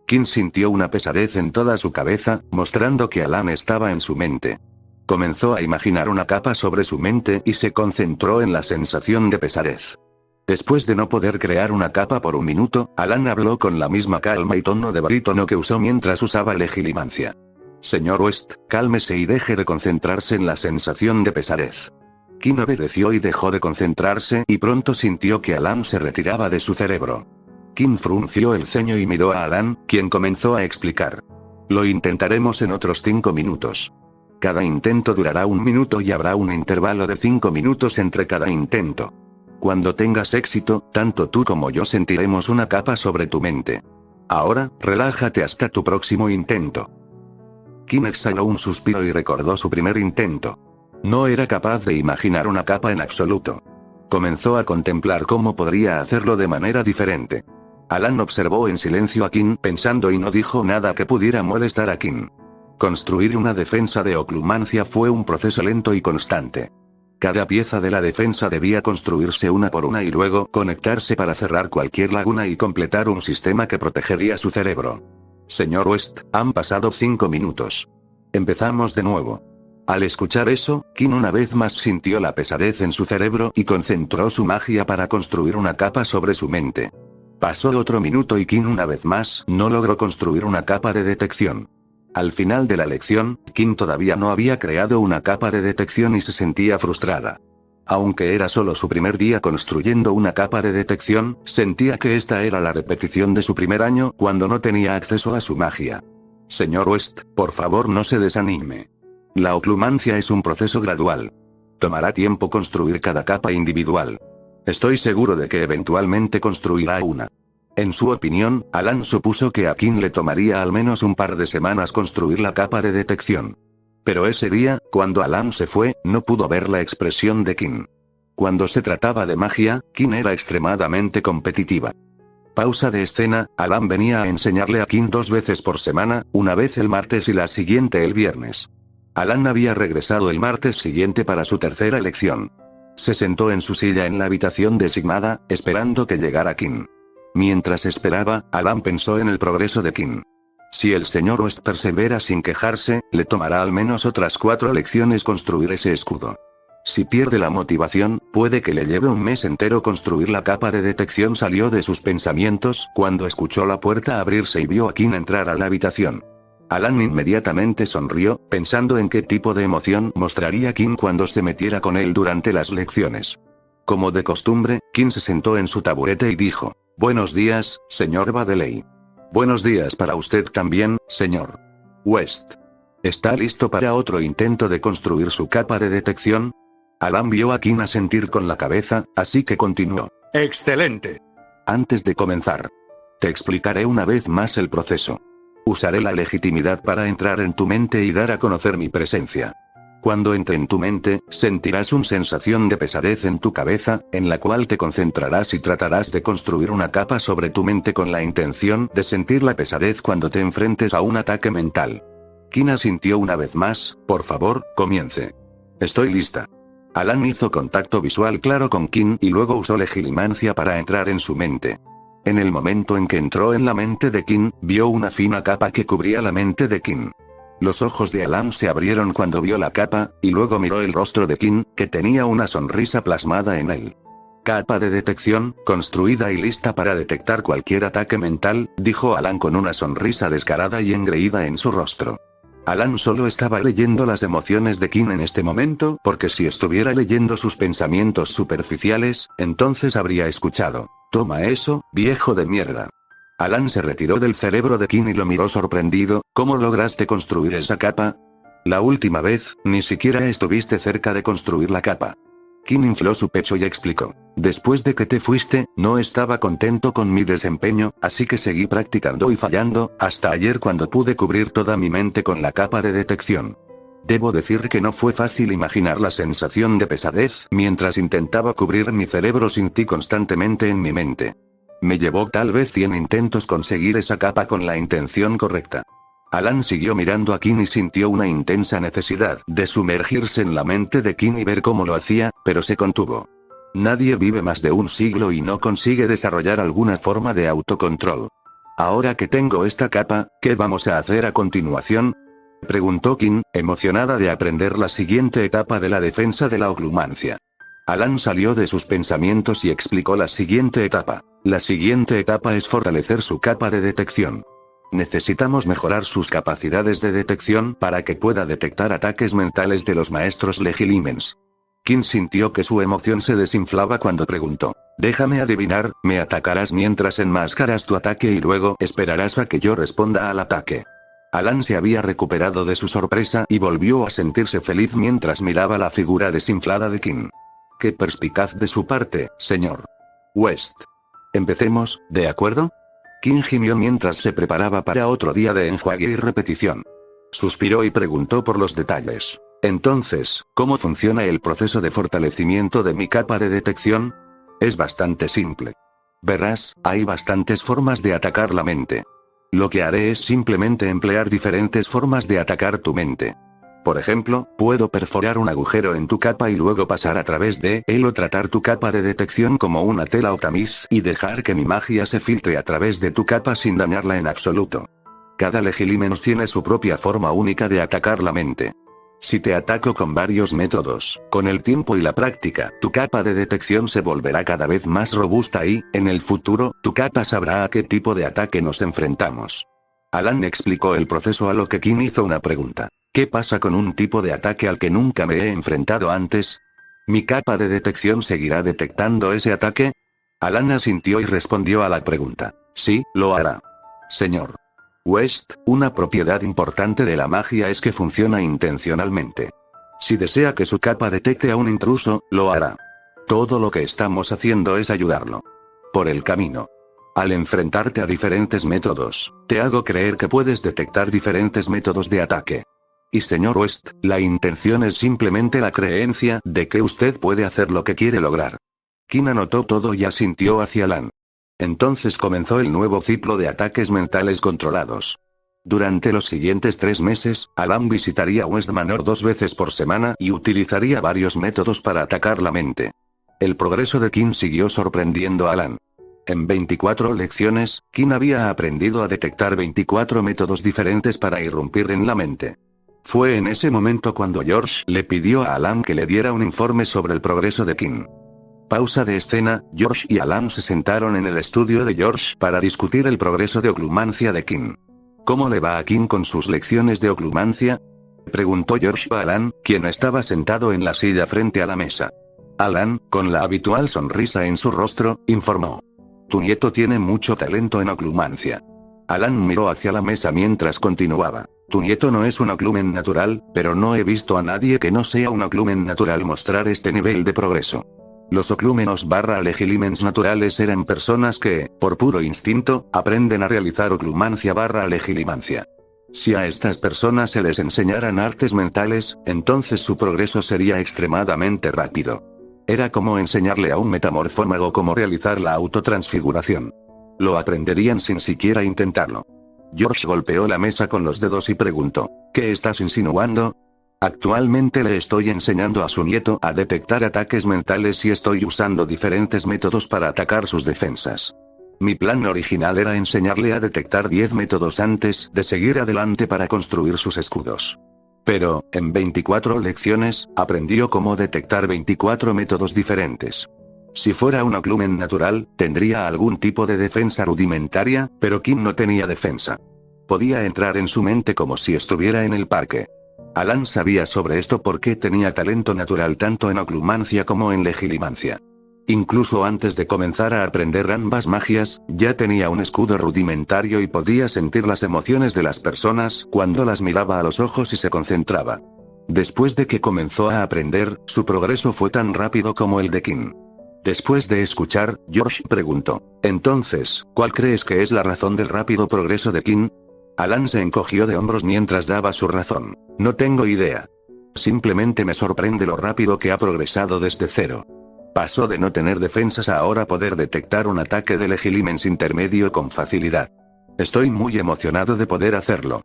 Kim sintió una pesadez en toda su cabeza, mostrando que Alan estaba en su mente. Comenzó a imaginar una capa sobre su mente y se concentró en la sensación de pesadez. Después de no poder crear una capa por un minuto, Alan habló con la misma calma y tono de barítono que usó mientras usaba legilimancia. Señor West, cálmese y deje de concentrarse en la sensación de pesadez. Kim obedeció y dejó de concentrarse y pronto sintió que Alan se retiraba de su cerebro. Kim frunció el ceño y miró a Alan, quien comenzó a explicar. Lo intentaremos en otros 5 minutos. Cada intento durará 1 minuto y habrá un intervalo de 5 minutos entre cada intento. Cuando tengas éxito, tanto tú como yo sentiremos una capa sobre tu mente. Ahora, relájate hasta tu próximo intento. Kim exhaló un suspiro y recordó su primer intento. No era capaz de imaginar una capa en absoluto. Comenzó a contemplar cómo podría hacerlo de manera diferente. Alan observó en silencio a Kim pensando y no dijo nada que pudiera molestar a Kim. Construir una defensa de oclumancia fue un proceso lento y constante. Cada pieza de la defensa debía construirse una por una y luego conectarse para cerrar cualquier laguna y completar un sistema que protegería su cerebro. Señor West, han pasado 5 minutos. Empezamos de nuevo. Al escuchar eso, Kim una vez más sintió la pesadez en su cerebro y concentró su magia para construir una capa sobre su mente. Pasó otro minuto y Kim una vez más no logró construir una capa de detección. Al final de la lección, Kim todavía no había creado una capa de detección y se sentía frustrada. Aunque era solo su primer día construyendo una capa de detección, sentía que esta era la repetición de su primer año cuando no tenía acceso a su magia. Señor West, por favor no se desanime. La oclumancia es un proceso gradual. Tomará tiempo construir cada capa individual. Estoy seguro de que eventualmente construirá una. En su opinión, Alan supuso que a Kim le tomaría al menos un par de semanas construir la capa de detección. Pero ese día, cuando Alan se fue, no pudo ver la expresión de Kim. Cuando se trataba de magia, Kim era extremadamente competitiva. Pausa de escena, Alan venía a enseñarle a Kim 2 veces por semana, una vez el martes y la siguiente el viernes. Alan había regresado el martes siguiente para su tercera lección. Se sentó en su silla en la habitación designada, esperando que llegara Kim. Mientras esperaba, Alan pensó en el progreso de Kim. Si el señor West persevera sin quejarse, le tomará al menos otras 4 lecciones construir ese escudo. Si pierde la motivación, puede que le lleve un mes entero construir la capa de detección. Salió de sus pensamientos cuando escuchó la puerta abrirse y vio a Kim entrar a la habitación. Alan inmediatamente sonrió, pensando en qué tipo de emoción mostraría Kim cuando se metiera con él durante las lecciones. Como de costumbre, Kim se sentó en su taburete y dijo: «Buenos días, señor Baddeley». «Buenos días para usted también, señor West». ¿Está listo para otro intento de construir su capa de detección? Alan vio a Kim asentir con la cabeza, así que continuó: «Excelente. Antes de comenzar, te explicaré una vez más el proceso. Usaré la legitimidad para entrar en tu mente y dar a conocer mi presencia. Cuando entre en tu mente, sentirás una sensación de pesadez en tu cabeza, en la cual te concentrarás y tratarás de construir una capa sobre tu mente con la intención de sentir la pesadez cuando te enfrentes a un ataque mental». Kim asintió una vez más. «Por favor, comience». «Estoy lista». Alan hizo contacto visual claro con Kim y luego usó legilimancia para entrar en su mente. En el momento en que entró en la mente de Kim, vio una fina capa que cubría la mente de Kim. Los ojos de Alan se abrieron cuando vio la capa, y luego miró el rostro de Kim, que tenía una sonrisa plasmada en él. «Capa de detección, construida y lista para detectar cualquier ataque mental», dijo Alan con una sonrisa descarada y engreída en su rostro. Alan solo estaba leyendo las emociones de Kim en este momento, porque si estuviera leyendo sus pensamientos superficiales, entonces habría escuchado: «Toma eso, viejo de mierda». Alan se retiró del cerebro de Kim y lo miró sorprendido. «¿Cómo lograste construir esa capa? La última vez, ni siquiera estuviste cerca de construir la capa». Kim infló su pecho y explicó: «Después de que te fuiste, no estaba contento con mi desempeño, así que seguí practicando y fallando, hasta ayer cuando pude cubrir toda mi mente con la capa de detección. Debo decir que no fue fácil imaginar la sensación de pesadez mientras intentaba cubrir mi cerebro sin ti constantemente en mi mente. Me llevó tal vez 100 intentos conseguir esa capa con la intención correcta». Alan siguió mirando a Kim y sintió una intensa necesidad de sumergirse en la mente de Kim y ver cómo lo hacía, pero se contuvo. Nadie vive más de un siglo y no consigue desarrollar alguna forma de autocontrol. «Ahora que tengo esta capa, ¿qué vamos a hacer a continuación?», preguntó Kim, emocionada de aprender la siguiente etapa de la defensa de la oclumancia. Alan salió de sus pensamientos y explicó la siguiente etapa. «La siguiente etapa es fortalecer su capa de detección. Necesitamos mejorar sus capacidades de detección para que pueda detectar ataques mentales de los maestros legilimens». Kim sintió que su emoción se desinflaba cuando preguntó: «Déjame adivinar, ¿me atacarás mientras enmascaras tu ataque y luego esperarás a que yo responda al ataque?». Alan se había recuperado de su sorpresa y volvió a sentirse feliz mientras miraba la figura desinflada de Kim. «Qué perspicaz de su parte, señor West. Empecemos, ¿de acuerdo?». Kim gimió mientras se preparaba para otro día de enjuague y repetición. Suspiró y preguntó por los detalles. «Entonces, ¿cómo funciona el proceso de fortalecimiento de mi capa de detección?». «Es bastante simple. Verás, hay bastantes formas de atacar la mente. Lo que haré es simplemente emplear diferentes formas de atacar tu mente. Por ejemplo, puedo perforar un agujero en tu capa y luego pasar a través de él o tratar tu capa de detección como una tela o tamiz y dejar que mi magia se filtre a través de tu capa sin dañarla en absoluto. Cada Legilimens tiene su propia forma única de atacar la mente. Si te ataco con varios métodos, con el tiempo y la práctica, tu capa de detección se volverá cada vez más robusta y, en el futuro, tu capa sabrá a qué tipo de ataque nos enfrentamos. Alan explicó el proceso a lo que Kim hizo una pregunta. ¿Qué pasa con un tipo de ataque al que nunca me he enfrentado antes? ¿Mi capa de detección seguirá detectando ese ataque? Alan asintió y respondió a la pregunta. Sí, lo hará. Señor West, una propiedad importante de la magia es que funciona intencionalmente. Si desea que su capa detecte a un intruso, lo hará. Todo lo que estamos haciendo es ayudarlo. Por el camino. Al enfrentarte a diferentes métodos, te hago creer que puedes detectar diferentes métodos de ataque. Y señor West, la intención es simplemente la creencia de que usted puede hacer lo que quiere lograr. Kim anotó todo y asintió hacia Alan. Entonces comenzó el nuevo ciclo de ataques mentales controlados. Durante los siguientes 3 meses, Alan visitaría West Manor 2 veces por semana y utilizaría varios métodos para atacar la mente. El progreso de Kim siguió sorprendiendo a Alan. En 24 lecciones, Kim había aprendido a detectar 24 métodos diferentes para irrumpir en la mente. Fue en ese momento cuando George le pidió a Alan que le diera un informe sobre el progreso de Kim. Pausa de escena, George y Alan se sentaron en el estudio de George para discutir el progreso de oclumancia de Kim. ¿Cómo le va a Kim con sus lecciones de oclumancia? Preguntó George a Alan, quien estaba sentado en la silla frente a la mesa. Alan, con la habitual sonrisa en su rostro, informó. Tu nieto tiene mucho talento en oclumancia. Alan miró hacia la mesa mientras continuaba. Tu nieto no es un oclumen natural, pero no he visto a nadie que no sea un oclumen natural mostrar este nivel de progreso. Los oclúmenos / legilimens naturales eran personas que, por puro instinto, aprenden a realizar oclumancia / legilimancia. Si a estas personas se les enseñaran artes mentales, entonces su progreso sería extremadamente rápido. Era como enseñarle a un metamorfómago cómo realizar la autotransfiguración. Lo aprenderían sin siquiera intentarlo. George golpeó la mesa con los dedos y preguntó, ¿qué estás insinuando? Actualmente le estoy enseñando a su nieto a detectar ataques mentales y estoy usando diferentes métodos para atacar sus defensas. Mi plan original era enseñarle a detectar 10 métodos antes de seguir adelante para construir sus escudos. Pero, en 24 lecciones, aprendió cómo detectar 24 métodos diferentes. Si fuera un oclumen natural, tendría algún tipo de defensa rudimentaria, pero Kim no tenía defensa. Podía entrar en su mente como si estuviera en el parque. Alan sabía sobre esto porque tenía talento natural tanto en oclumancia como en legilimancia. Incluso antes de comenzar a aprender ambas magias, ya tenía un escudo rudimentario y podía sentir las emociones de las personas cuando las miraba a los ojos y se concentraba. Después de que comenzó a aprender, su progreso fue tan rápido como el de Kim. Después de escuchar, George preguntó, entonces, ¿cuál crees que es la razón del rápido progreso de Kim? Alan se encogió de hombros mientras daba su razón. No tengo idea. Simplemente me sorprende lo rápido que ha progresado desde cero. Pasó de no tener defensas a ahora poder detectar un ataque de legilimens intermedio con facilidad. Estoy muy emocionado de poder hacerlo.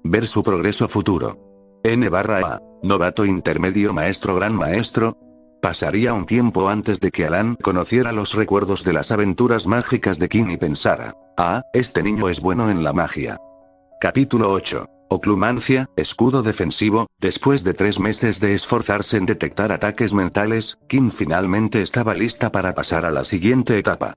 Ver su progreso futuro. N/A. Novato intermedio maestro gran maestro. Pasaría un tiempo antes de que Alan conociera los recuerdos de las aventuras mágicas de Kim y pensara, este niño es bueno en la magia. Capítulo 8. Oclumancia, escudo defensivo. Después de 3 meses de esforzarse en detectar ataques mentales, Kim finalmente estaba lista para pasar a la siguiente etapa.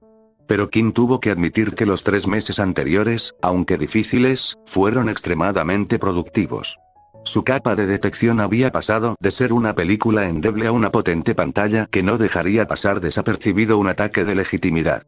Pero Kim tuvo que admitir que los 3 meses anteriores, aunque difíciles, fueron extremadamente productivos. Su capa de detección había pasado de ser una película endeble a una potente pantalla que no dejaría pasar desapercibido un ataque de legitimidad.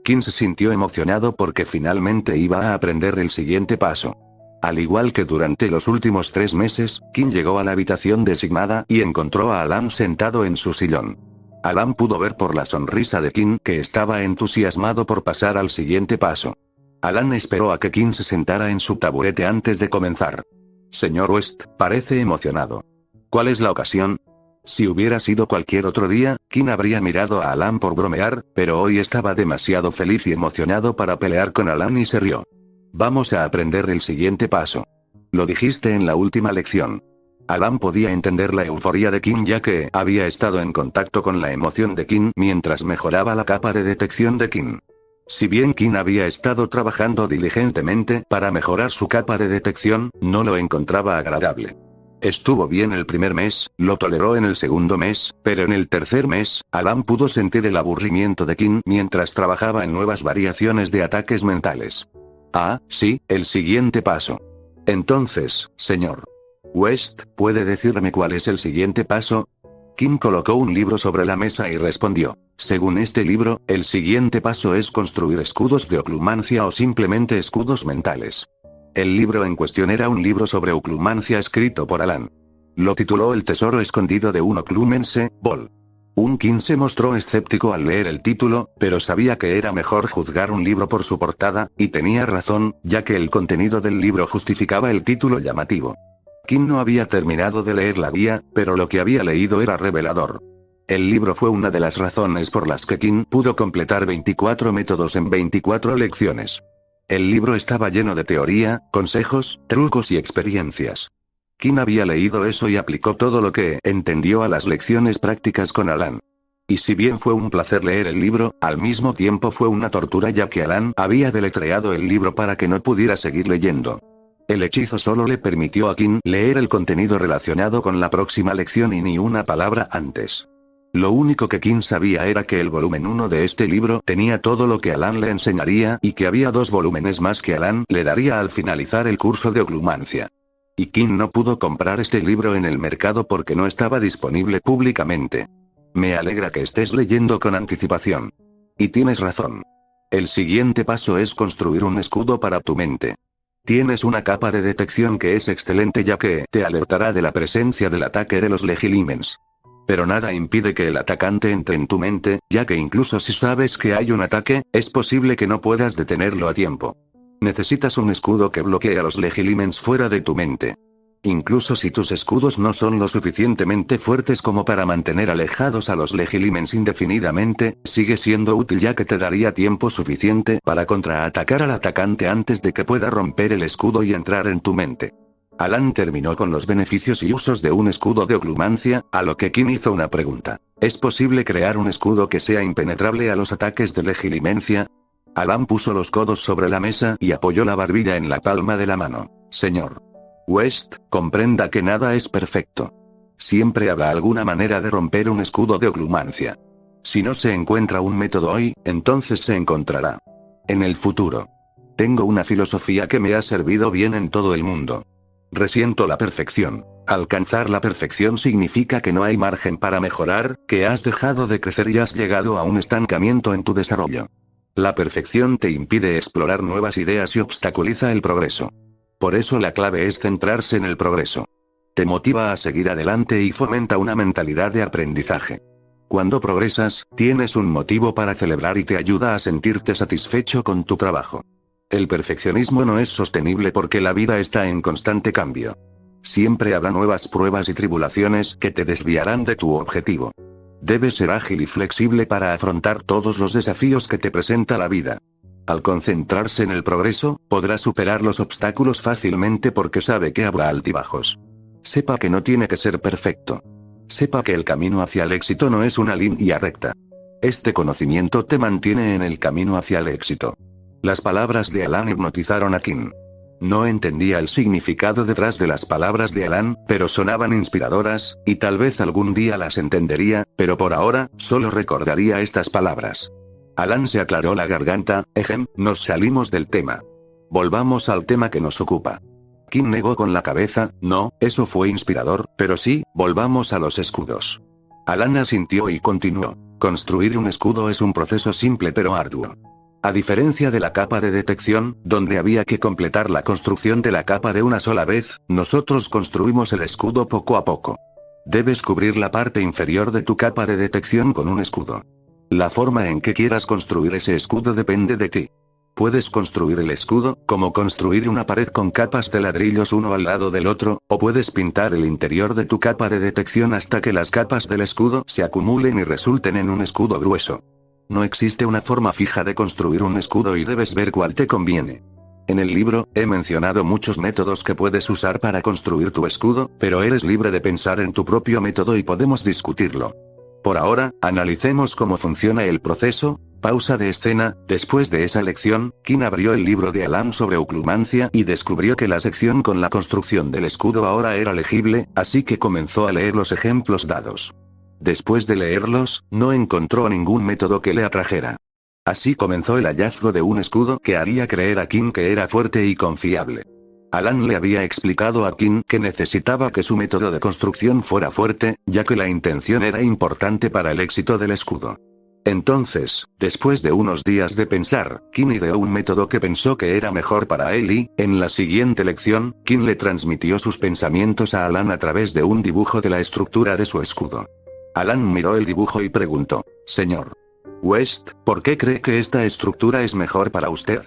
Kim se sintió emocionado porque finalmente iba a aprender el siguiente paso. Al igual que durante los últimos 3 meses, Kim llegó a la habitación designada y encontró a Alan sentado en su sillón. Alan pudo ver por la sonrisa de Kim que estaba entusiasmado por pasar al siguiente paso. Alan esperó a que Kim se sentara en su taburete antes de comenzar. Señor West, parece emocionado. ¿Cuál es la ocasión? Si hubiera sido cualquier otro día, Kim habría mirado a Alan por bromear, pero hoy estaba demasiado feliz y emocionado para pelear con Alan y se rió. Vamos a aprender el siguiente paso. Lo dijiste en la última lección. Alan podía entender la euforia de Kim ya que había estado en contacto con la emoción de Kim mientras mejoraba la capa de detección de Kim. Si bien Kim había estado trabajando diligentemente para mejorar su capa de detección, no lo encontraba agradable. Estuvo bien el primer mes, lo toleró en el segundo mes, pero en el tercer mes, Alan pudo sentir el aburrimiento de Kim mientras trabajaba en nuevas variaciones de ataques mentales. Ah, sí, el siguiente paso. Entonces, señor West, ¿puede decirme cuál es el siguiente paso? Kim colocó un libro sobre la mesa y respondió. Según este libro, el siguiente paso es construir escudos de oclumancia o simplemente escudos mentales. El libro en cuestión era un libro sobre oclumancia escrito por Alan. Lo tituló El tesoro escondido de un oclumense, Ball. Kim se mostró escéptico al leer el título, pero sabía que era mejor juzgar un libro por su portada, y tenía razón, ya que el contenido del libro justificaba el título llamativo. Kim no había terminado de leer la guía, pero lo que había leído era revelador. El libro fue una de las razones por las que Kim pudo completar 24 métodos en 24 lecciones. El libro estaba lleno de teoría, consejos, trucos y experiencias. Kim había leído eso y aplicó todo lo que entendió a las lecciones prácticas con Alan. Y si bien fue un placer leer el libro, al mismo tiempo fue una tortura ya que Alan había deletreado el libro para que no pudiera seguir leyendo. El hechizo solo le permitió a Kim leer el contenido relacionado con la próxima lección y ni una palabra antes. Lo único que Kim sabía era que el volumen 1 de este libro tenía todo lo que Alan le enseñaría y que había 2 volúmenes más que Alan le daría al finalizar el curso de oclumancia. Y Kim no pudo comprar este libro en el mercado porque no estaba disponible públicamente. Me alegra que estés leyendo con anticipación. Y tienes razón. El siguiente paso es construir un escudo para tu mente. Tienes una capa de detección que es excelente ya que te alertará de la presencia del ataque de los Legilimens. Pero nada impide que el atacante entre en tu mente, ya que incluso si sabes que hay un ataque, es posible que no puedas detenerlo a tiempo. Necesitas un escudo que bloquee a los Legilimens fuera de tu mente. Incluso si tus escudos no son lo suficientemente fuertes como para mantener alejados a los Legilimens indefinidamente, sigue siendo útil ya que te daría tiempo suficiente para contraatacar al atacante antes de que pueda romper el escudo y entrar en tu mente. Alan terminó con los beneficios y usos de un escudo de oclumancia, a lo que Kim hizo una pregunta. ¿Es posible crear un escudo que sea impenetrable a los ataques de legilimencia? Alan puso los codos sobre la mesa y apoyó la barbilla en la palma de la mano. Señor West, comprenda que nada es perfecto. Siempre habrá alguna manera de romper un escudo de oclumancia. Si no se encuentra un método hoy, entonces se encontrará en el futuro. Tengo una filosofía que me ha servido bien en todo el mundo. Resiento la perfección. Alcanzar la perfección significa que no hay margen para mejorar, que has dejado de crecer y has llegado a un estancamiento en tu desarrollo. La perfección te impide explorar nuevas ideas y obstaculiza el progreso. Por eso la clave es centrarse en el progreso. Te motiva a seguir adelante y fomenta una mentalidad de aprendizaje. Cuando progresas, tienes un motivo para celebrar y te ayuda a sentirte satisfecho con tu trabajo. El perfeccionismo no es sostenible porque la vida está en constante cambio. Siempre habrá nuevas pruebas y tribulaciones que te desviarán de tu objetivo. Debes ser ágil y flexible para afrontar todos los desafíos que te presenta la vida. Al concentrarse en el progreso, podrá superar los obstáculos fácilmente porque sabe que habrá altibajos. Sepa que no tiene que ser perfecto. Sepa que el camino hacia el éxito no es una línea recta. Este conocimiento te mantiene en el camino hacia el éxito. Las palabras de Alan hipnotizaron a Kim. No entendía el significado detrás de las palabras de Alan, pero sonaban inspiradoras, y tal vez algún día las entendería, pero por ahora, solo recordaría estas palabras. Alan se aclaró la garganta. Nos salimos del tema. Volvamos al tema que nos ocupa. Kim negó con la cabeza. No, eso fue inspirador, pero sí, volvamos a los escudos. Alan asintió y continuó. Construir un escudo es un proceso simple pero arduo. A diferencia de la capa de detección, donde había que completar la construcción de la capa de una sola vez, nosotros construimos el escudo poco a poco. Debes cubrir la parte inferior de tu capa de detección con un escudo. La forma en que quieras construir ese escudo depende de ti. Puedes construir el escudo, como construir una pared con capas de ladrillos uno al lado del otro, o puedes pintar el interior de tu capa de detección hasta que las capas del escudo se acumulen y resulten en un escudo grueso. No existe una forma fija de construir un escudo y debes ver cuál te conviene. En el libro, he mencionado muchos métodos que puedes usar para construir tu escudo, pero eres libre de pensar en tu propio método y podemos discutirlo. Por ahora, analicemos cómo funciona el proceso. Pausa de escena. Después de esa lección, Qin abrió el libro de Alan sobre oclumancia y descubrió que la sección con la construcción del escudo ahora era legible, así que comenzó a leer los ejemplos dados. Después de leerlos, no encontró ningún método que le atrajera. Así comenzó el hallazgo de un escudo que haría creer a Qin que era fuerte y confiable. Alan le había explicado a Qin que necesitaba que su método de construcción fuera fuerte, ya que la intención era importante para el éxito del escudo. Entonces, después de unos días de pensar, Qin ideó un método que pensó que era mejor para él y, en la siguiente lección, Qin le transmitió sus pensamientos a Alan a través de un dibujo de la estructura de su escudo. Alan miró el dibujo y preguntó, «Señor West, ¿por qué cree que esta estructura es mejor para usted?»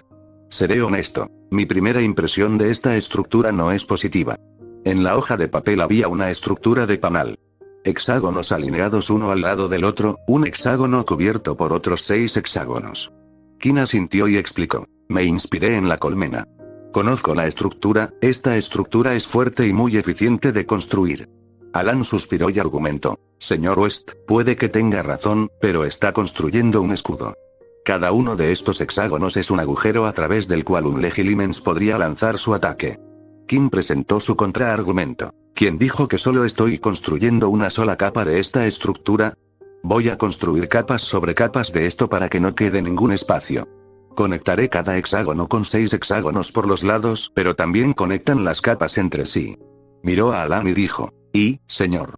Seré honesto, mi primera impresión de esta estructura no es positiva. En la hoja de papel había una estructura de panal. Hexágonos alineados uno al lado del otro, un hexágono cubierto por otros 6 hexágonos. Qin asintió y explicó, «Me inspiré en la colmena. Conozco la estructura, esta estructura es fuerte y muy eficiente de construir». Alan suspiró y argumentó, «Señor West, puede que tenga razón, pero está construyendo un escudo. Cada uno de estos hexágonos es un agujero a través del cual un Legilimens podría lanzar su ataque». Qin presentó su contraargumento. «¿Quién dijo que solo estoy construyendo una sola capa de esta estructura? Voy a construir capas sobre capas de esto para que no quede ningún espacio. Conectaré cada hexágono con 6 hexágonos por los lados, pero también conectan las capas entre sí». Miró a Alan y dijo, «¿Y, señor?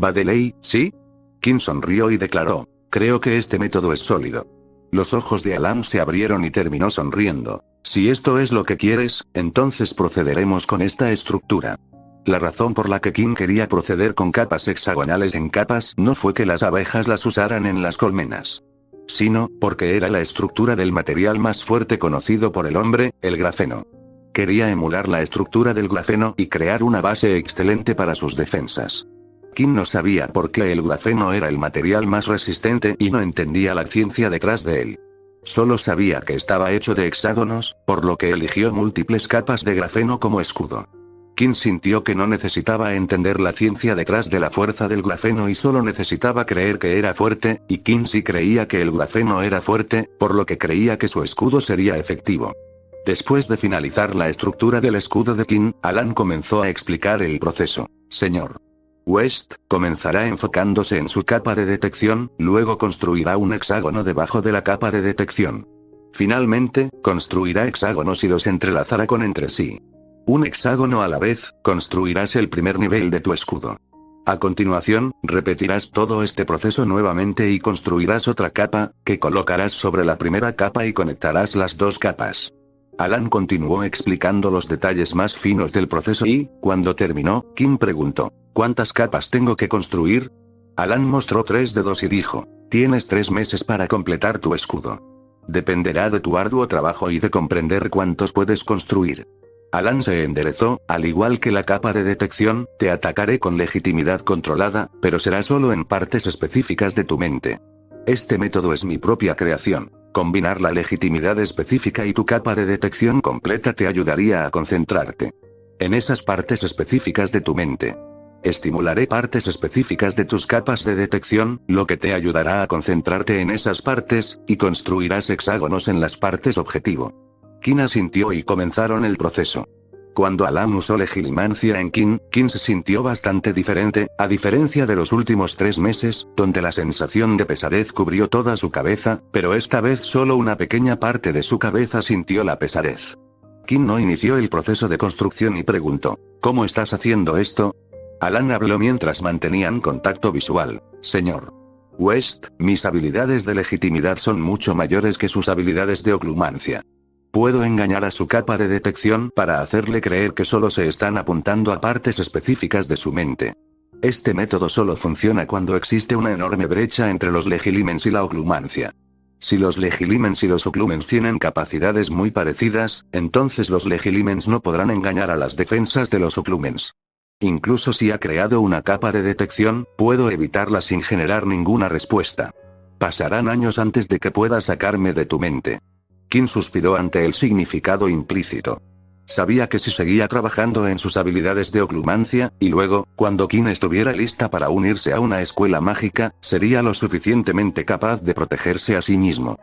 ¿Va de ley, sí?» Qin sonrió y declaró, «Creo que este método es sólido». Los ojos de Alan se abrieron y terminó sonriendo. «Si esto es lo que quieres, entonces procederemos con esta estructura». La razón por la que Qin quería proceder con capas hexagonales en capas no fue que las abejas las usaran en las colmenas, sino porque era la estructura del material más fuerte conocido por el hombre, el grafeno. Quería emular la estructura del grafeno y crear una base excelente para sus defensas. Qin no sabía por qué el grafeno era el material más resistente y no entendía la ciencia detrás de él. Solo sabía que estaba hecho de hexágonos, por lo que eligió múltiples capas de grafeno como escudo. Qin sintió que no necesitaba entender la ciencia detrás de la fuerza del grafeno y solo necesitaba creer que era fuerte, y Qin sí creía que el grafeno era fuerte, por lo que creía que su escudo sería efectivo. Después de finalizar la estructura del escudo de Qin, Alan comenzó a explicar el proceso. «Señor West, comenzará enfocándose en su capa de detección, luego construirá un hexágono debajo de la capa de detección. Finalmente, construirá hexágonos y los entrelazará con entre sí. Un hexágono a la vez, construirás el primer nivel de tu escudo. A continuación, repetirás todo este proceso nuevamente y construirás otra capa, que colocarás sobre la primera capa y conectarás las dos capas». Alan continuó explicando los detalles más finos del proceso y, cuando terminó, Qin preguntó, «¿Cuántas capas tengo que construir?» Alan mostró 3 dedos y dijo, «Tienes 3 meses para completar tu escudo. Dependerá de tu arduo trabajo y de comprender cuántos puedes construir». Alan se enderezó, al igual que la capa de detección, «Te atacaré con legitimidad controlada, pero será solo en partes específicas de tu mente. Este método es mi propia creación. Combinar la legitimidad específica y tu capa de detección completa te ayudaría a concentrarte en esas partes específicas de tu mente. Estimularé partes específicas de tus capas de detección, lo que te ayudará a concentrarte en esas partes, y construirás hexágonos en las partes objetivo». Qin asintió y comenzaron el proceso. Cuando Alan usó legilimancia en Qin, Qin se sintió bastante diferente, a diferencia de los últimos 3 meses, donde la sensación de pesadez cubrió toda su cabeza, pero esta vez solo una pequeña parte de su cabeza sintió la pesadez. Qin no inició el proceso de construcción y preguntó, «¿Cómo estás haciendo esto?» Alan habló mientras mantenían contacto visual. «Señor West, mis habilidades de legitimidad son mucho mayores que sus habilidades de oclumancia. Puedo engañar a su capa de detección para hacerle creer que solo se están apuntando a partes específicas de su mente. Este método solo funciona cuando existe una enorme brecha entre los legilimens y la oclumancia. Si los Legilimens y los Occlumens tienen capacidades muy parecidas, entonces los Legilimens no podrán engañar a las defensas de los Occlumens. Incluso si ha creado una capa de detección, puedo evitarla sin generar ninguna respuesta. Pasarán años antes de que pueda sacarme de tu mente. Qin suspiró ante el significado implícito. Sabía que si seguía trabajando en sus habilidades de oclumancia, y luego, cuando Qin estuviera lista para unirse a una escuela mágica, sería lo suficientemente capaz de protegerse a sí mismo.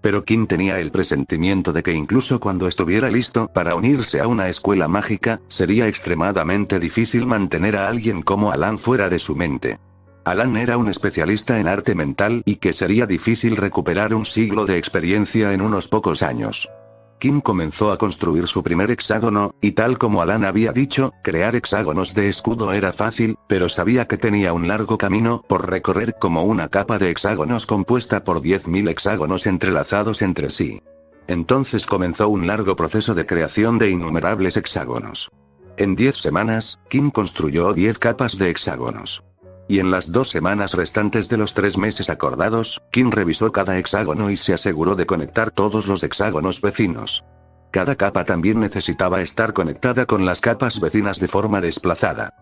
Pero Qin tenía el presentimiento de que incluso cuando estuviera listo para unirse a una escuela mágica, sería extremadamente difícil mantener a alguien como Alan fuera de su mente. Alan era un especialista en arte mental y que sería difícil recuperar un siglo de experiencia en unos pocos años. Qin comenzó a construir su primer hexágono, y tal como Alan había dicho, crear hexágonos de escudo era fácil, pero sabía que tenía un largo camino por recorrer como una capa de hexágonos compuesta por 10.000 hexágonos entrelazados entre sí. Entonces comenzó un largo proceso de creación de innumerables hexágonos. En 10 semanas, Qin construyó 10 capas de hexágonos. Y en las 2 semanas restantes de los 3 meses acordados, Qin revisó cada hexágono y se aseguró de conectar todos los hexágonos vecinos. Cada capa también necesitaba estar conectada con las capas vecinas de forma desplazada.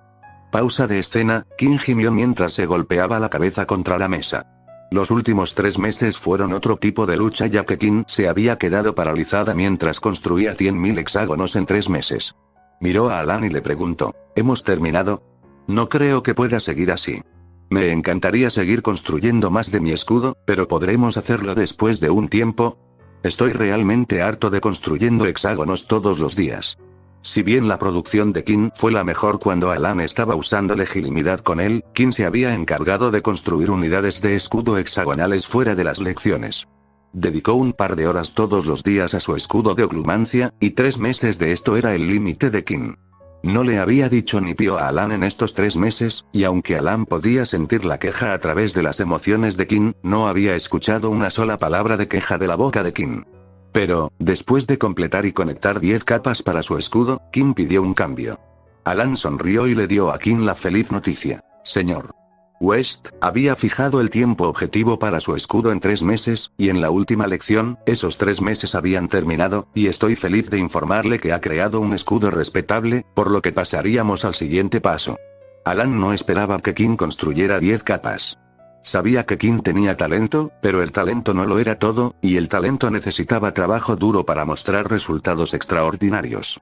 Pausa de escena, Qin gimió mientras se golpeaba la cabeza contra la mesa. Los últimos 3 meses fueron otro tipo de lucha ya que Qin se había quedado paralizada mientras construía 100.000 hexágonos en 3 meses. Miró a Alan y le preguntó, ¿hemos terminado? No creo que pueda seguir así. Me encantaría seguir construyendo más de mi escudo, pero ¿podremos hacerlo después de un tiempo? Estoy realmente harto de construyendo hexágonos todos los días. Si bien la producción de Qin fue la mejor cuando Alan estaba usando legilimidad con él, Qin se había encargado de construir unidades de escudo hexagonales fuera de las lecciones. Dedicó un par de horas todos los días a su escudo de oclumancia, y 3 meses de esto era el límite de Qin. No le había dicho ni pío a Alan en estos 3 meses, y aunque Alan podía sentir la queja a través de las emociones de Qin, no había escuchado una sola palabra de queja de la boca de Qin. Pero, después de completar y conectar 10 capas para su escudo, Qin pidió un cambio. Alan sonrió y le dio a Qin la feliz noticia. Señor West había fijado el tiempo objetivo para su escudo en 3 meses, y en la última lección, esos 3 meses habían terminado, y estoy feliz de informarle que ha creado un escudo respetable, por lo que pasaríamos al siguiente paso. Alan no esperaba que Qin construyera 10 capas. Sabía que Qin tenía talento, pero el talento no lo era todo, y el talento necesitaba trabajo duro para mostrar resultados extraordinarios.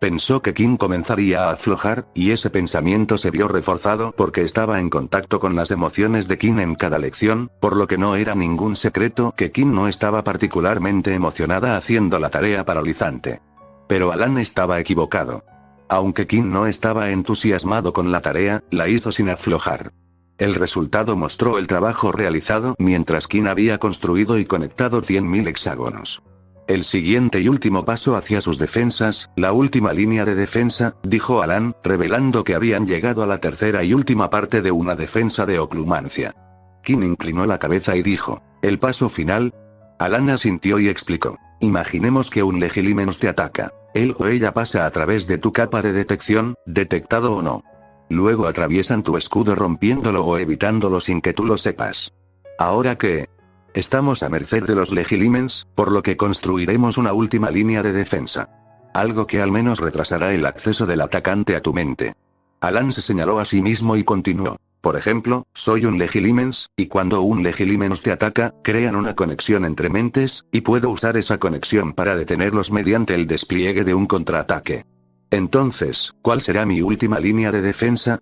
Pensó que Qin comenzaría a aflojar, y ese pensamiento se vio reforzado porque estaba en contacto con las emociones de Qin en cada lección, por lo que no era ningún secreto que Qin no estaba particularmente emocionada haciendo la tarea paralizante. Pero Alan estaba equivocado. Aunque Qin no estaba entusiasmado con la tarea, la hizo sin aflojar. El resultado mostró el trabajo realizado mientras Qin había construido y conectado 100.000 hexágonos. El siguiente y último paso hacia sus defensas, la última línea de defensa, dijo Alan, revelando que habían llegado a la tercera y última parte de una defensa de oclumancia. Qin inclinó la cabeza y dijo, ¿el paso final? Alan asintió y explicó, imaginemos que un Legilimens te ataca. Él o ella pasa a través de tu capa de detección, detectado o no. Luego atraviesan tu escudo rompiéndolo o evitándolo sin que tú lo sepas. Ahora que estamos a merced de los Legilimens, por lo que construiremos una última línea de defensa. Algo que al menos retrasará el acceso del atacante a tu mente. Alan se señaló a sí mismo y continuó. Por ejemplo, soy un Legilimens, y cuando un Legilimens te ataca, crean una conexión entre mentes, y puedo usar esa conexión para detenerlos mediante el despliegue de un contraataque. Entonces, ¿cuál será mi última línea de defensa?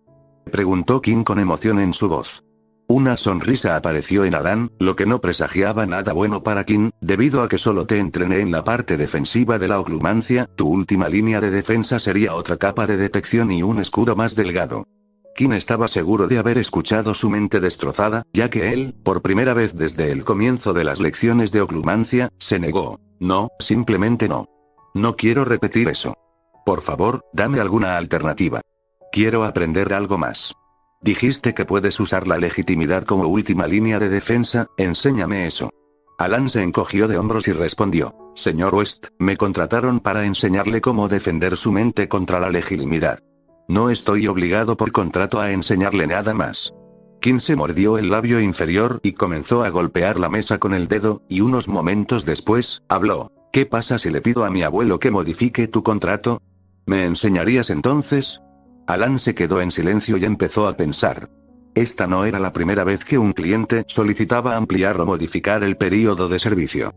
Preguntó Qin con emoción en su voz. Una sonrisa apareció en Alan, lo que no presagiaba nada bueno para Qin, debido a que solo te entrené en la parte defensiva de la oclumancia, tu última línea de defensa sería otra capa de detección y un escudo más delgado. Qin estaba seguro de haber escuchado su mente destrozada, ya que él, por primera vez desde el comienzo de las lecciones de oclumancia, se negó. No, simplemente no. No quiero repetir eso. Por favor, dame alguna alternativa. Quiero aprender algo más. Dijiste que puedes usar la legitimidad como última línea de defensa, enséñame eso. Alan se encogió de hombros y respondió, Señor West, me contrataron para enseñarle cómo defender su mente contra la legitimidad. No estoy obligado por contrato a enseñarle nada más. Kim se mordió el labio inferior y comenzó a golpear la mesa con el dedo, y unos momentos después, habló. ¿Qué pasa si le pido a mi abuelo que modifique tu contrato? ¿Me enseñarías entonces? Alan se quedó en silencio y empezó a pensar. Esta no era la primera vez que un cliente solicitaba ampliar o modificar el período de servicio.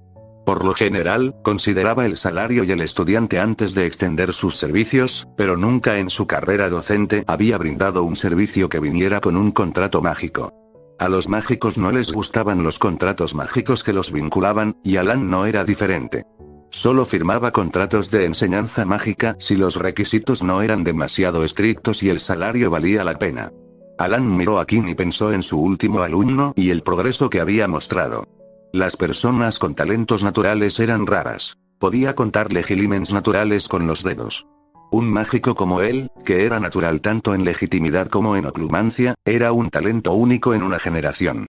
Por lo general, consideraba el salario y el estudiante antes de extender sus servicios, pero nunca en su carrera docente había brindado un servicio que viniera con un contrato mágico. A los mágicos no les gustaban los contratos mágicos que los vinculaban, y Alan no era diferente. Solo firmaba contratos de enseñanza mágica si los requisitos no eran demasiado estrictos y el salario valía la pena. Alan miró a Kim y pensó en su último alumno y el progreso que había mostrado. Las personas con talentos naturales eran raras. Podía contar legilimens naturales con los dedos. Un mágico como él, que era natural tanto en legitimidad como en oclumancia, era un talento único en una generación.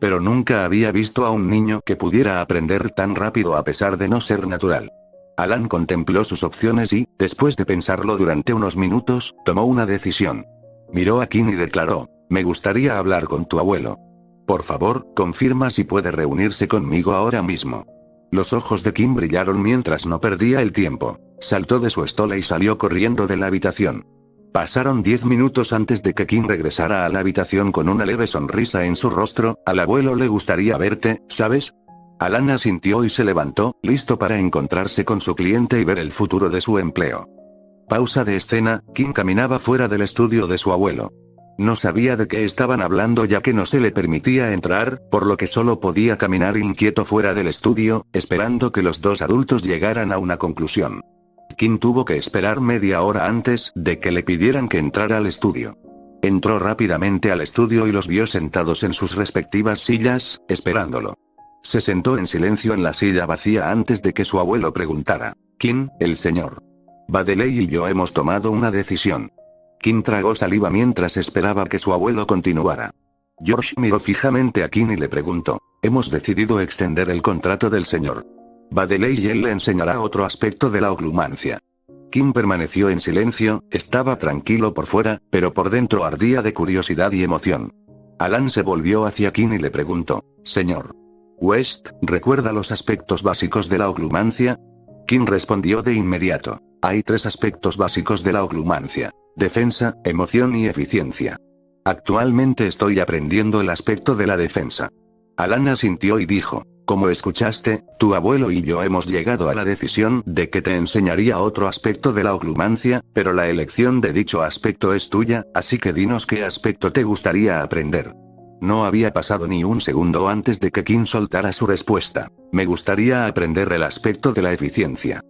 Pero nunca había visto a un niño que pudiera aprender tan rápido a pesar de no ser natural. Alan contempló sus opciones y, después de pensarlo durante unos minutos, tomó una decisión. Miró a Kim y declaró, me gustaría hablar con tu abuelo. Por favor, confirma si puede reunirse conmigo ahora mismo. Los ojos de Kim brillaron mientras no perdía el tiempo. Saltó de su estola y salió corriendo de la habitación. Pasaron 10 minutos antes de que Kim regresara a la habitación con una leve sonrisa en su rostro. Al abuelo le gustaría verte, ¿sabes? Alan asintió y se levantó, listo para encontrarse con su cliente y ver el futuro de su empleo. Pausa de escena, Kim caminaba fuera del estudio de su abuelo. No sabía de qué estaban hablando ya que no se le permitía entrar, por lo que solo podía caminar inquieto fuera del estudio, esperando que los dos adultos llegaran a una conclusión. Kim tuvo que esperar media hora antes de que le pidieran que entrara al estudio. Entró rápidamente al estudio y los vio sentados en sus respectivas sillas, esperándolo. Se sentó en silencio en la silla vacía antes de que su abuelo preguntara. Kim, el señor Baddeley y yo hemos tomado una decisión. Kim tragó saliva mientras esperaba que su abuelo continuara. George miró fijamente a Kim y le preguntó. Hemos decidido extender el contrato del señor Baddeley y él le enseñará otro aspecto de la oclumancia. Kim permaneció en silencio, estaba tranquilo por fuera, pero por dentro ardía de curiosidad y emoción. Alan se volvió hacia Kim y le preguntó, señor West, ¿recuerda los aspectos básicos de la oclumancia? Kim respondió de inmediato. Hay 3 aspectos básicos de la oclumancia: defensa, emoción y eficiencia. Actualmente estoy aprendiendo el aspecto de la defensa. Alan asintió y dijo, como escuchaste, tu abuelo y yo hemos llegado a la decisión de que te enseñaría otro aspecto de la oclumancia, pero la elección de dicho aspecto es tuya, así que dinos qué aspecto te gustaría aprender. No había pasado ni un segundo antes de que Kim soltara su respuesta. Me gustaría aprender el aspecto de la eficiencia.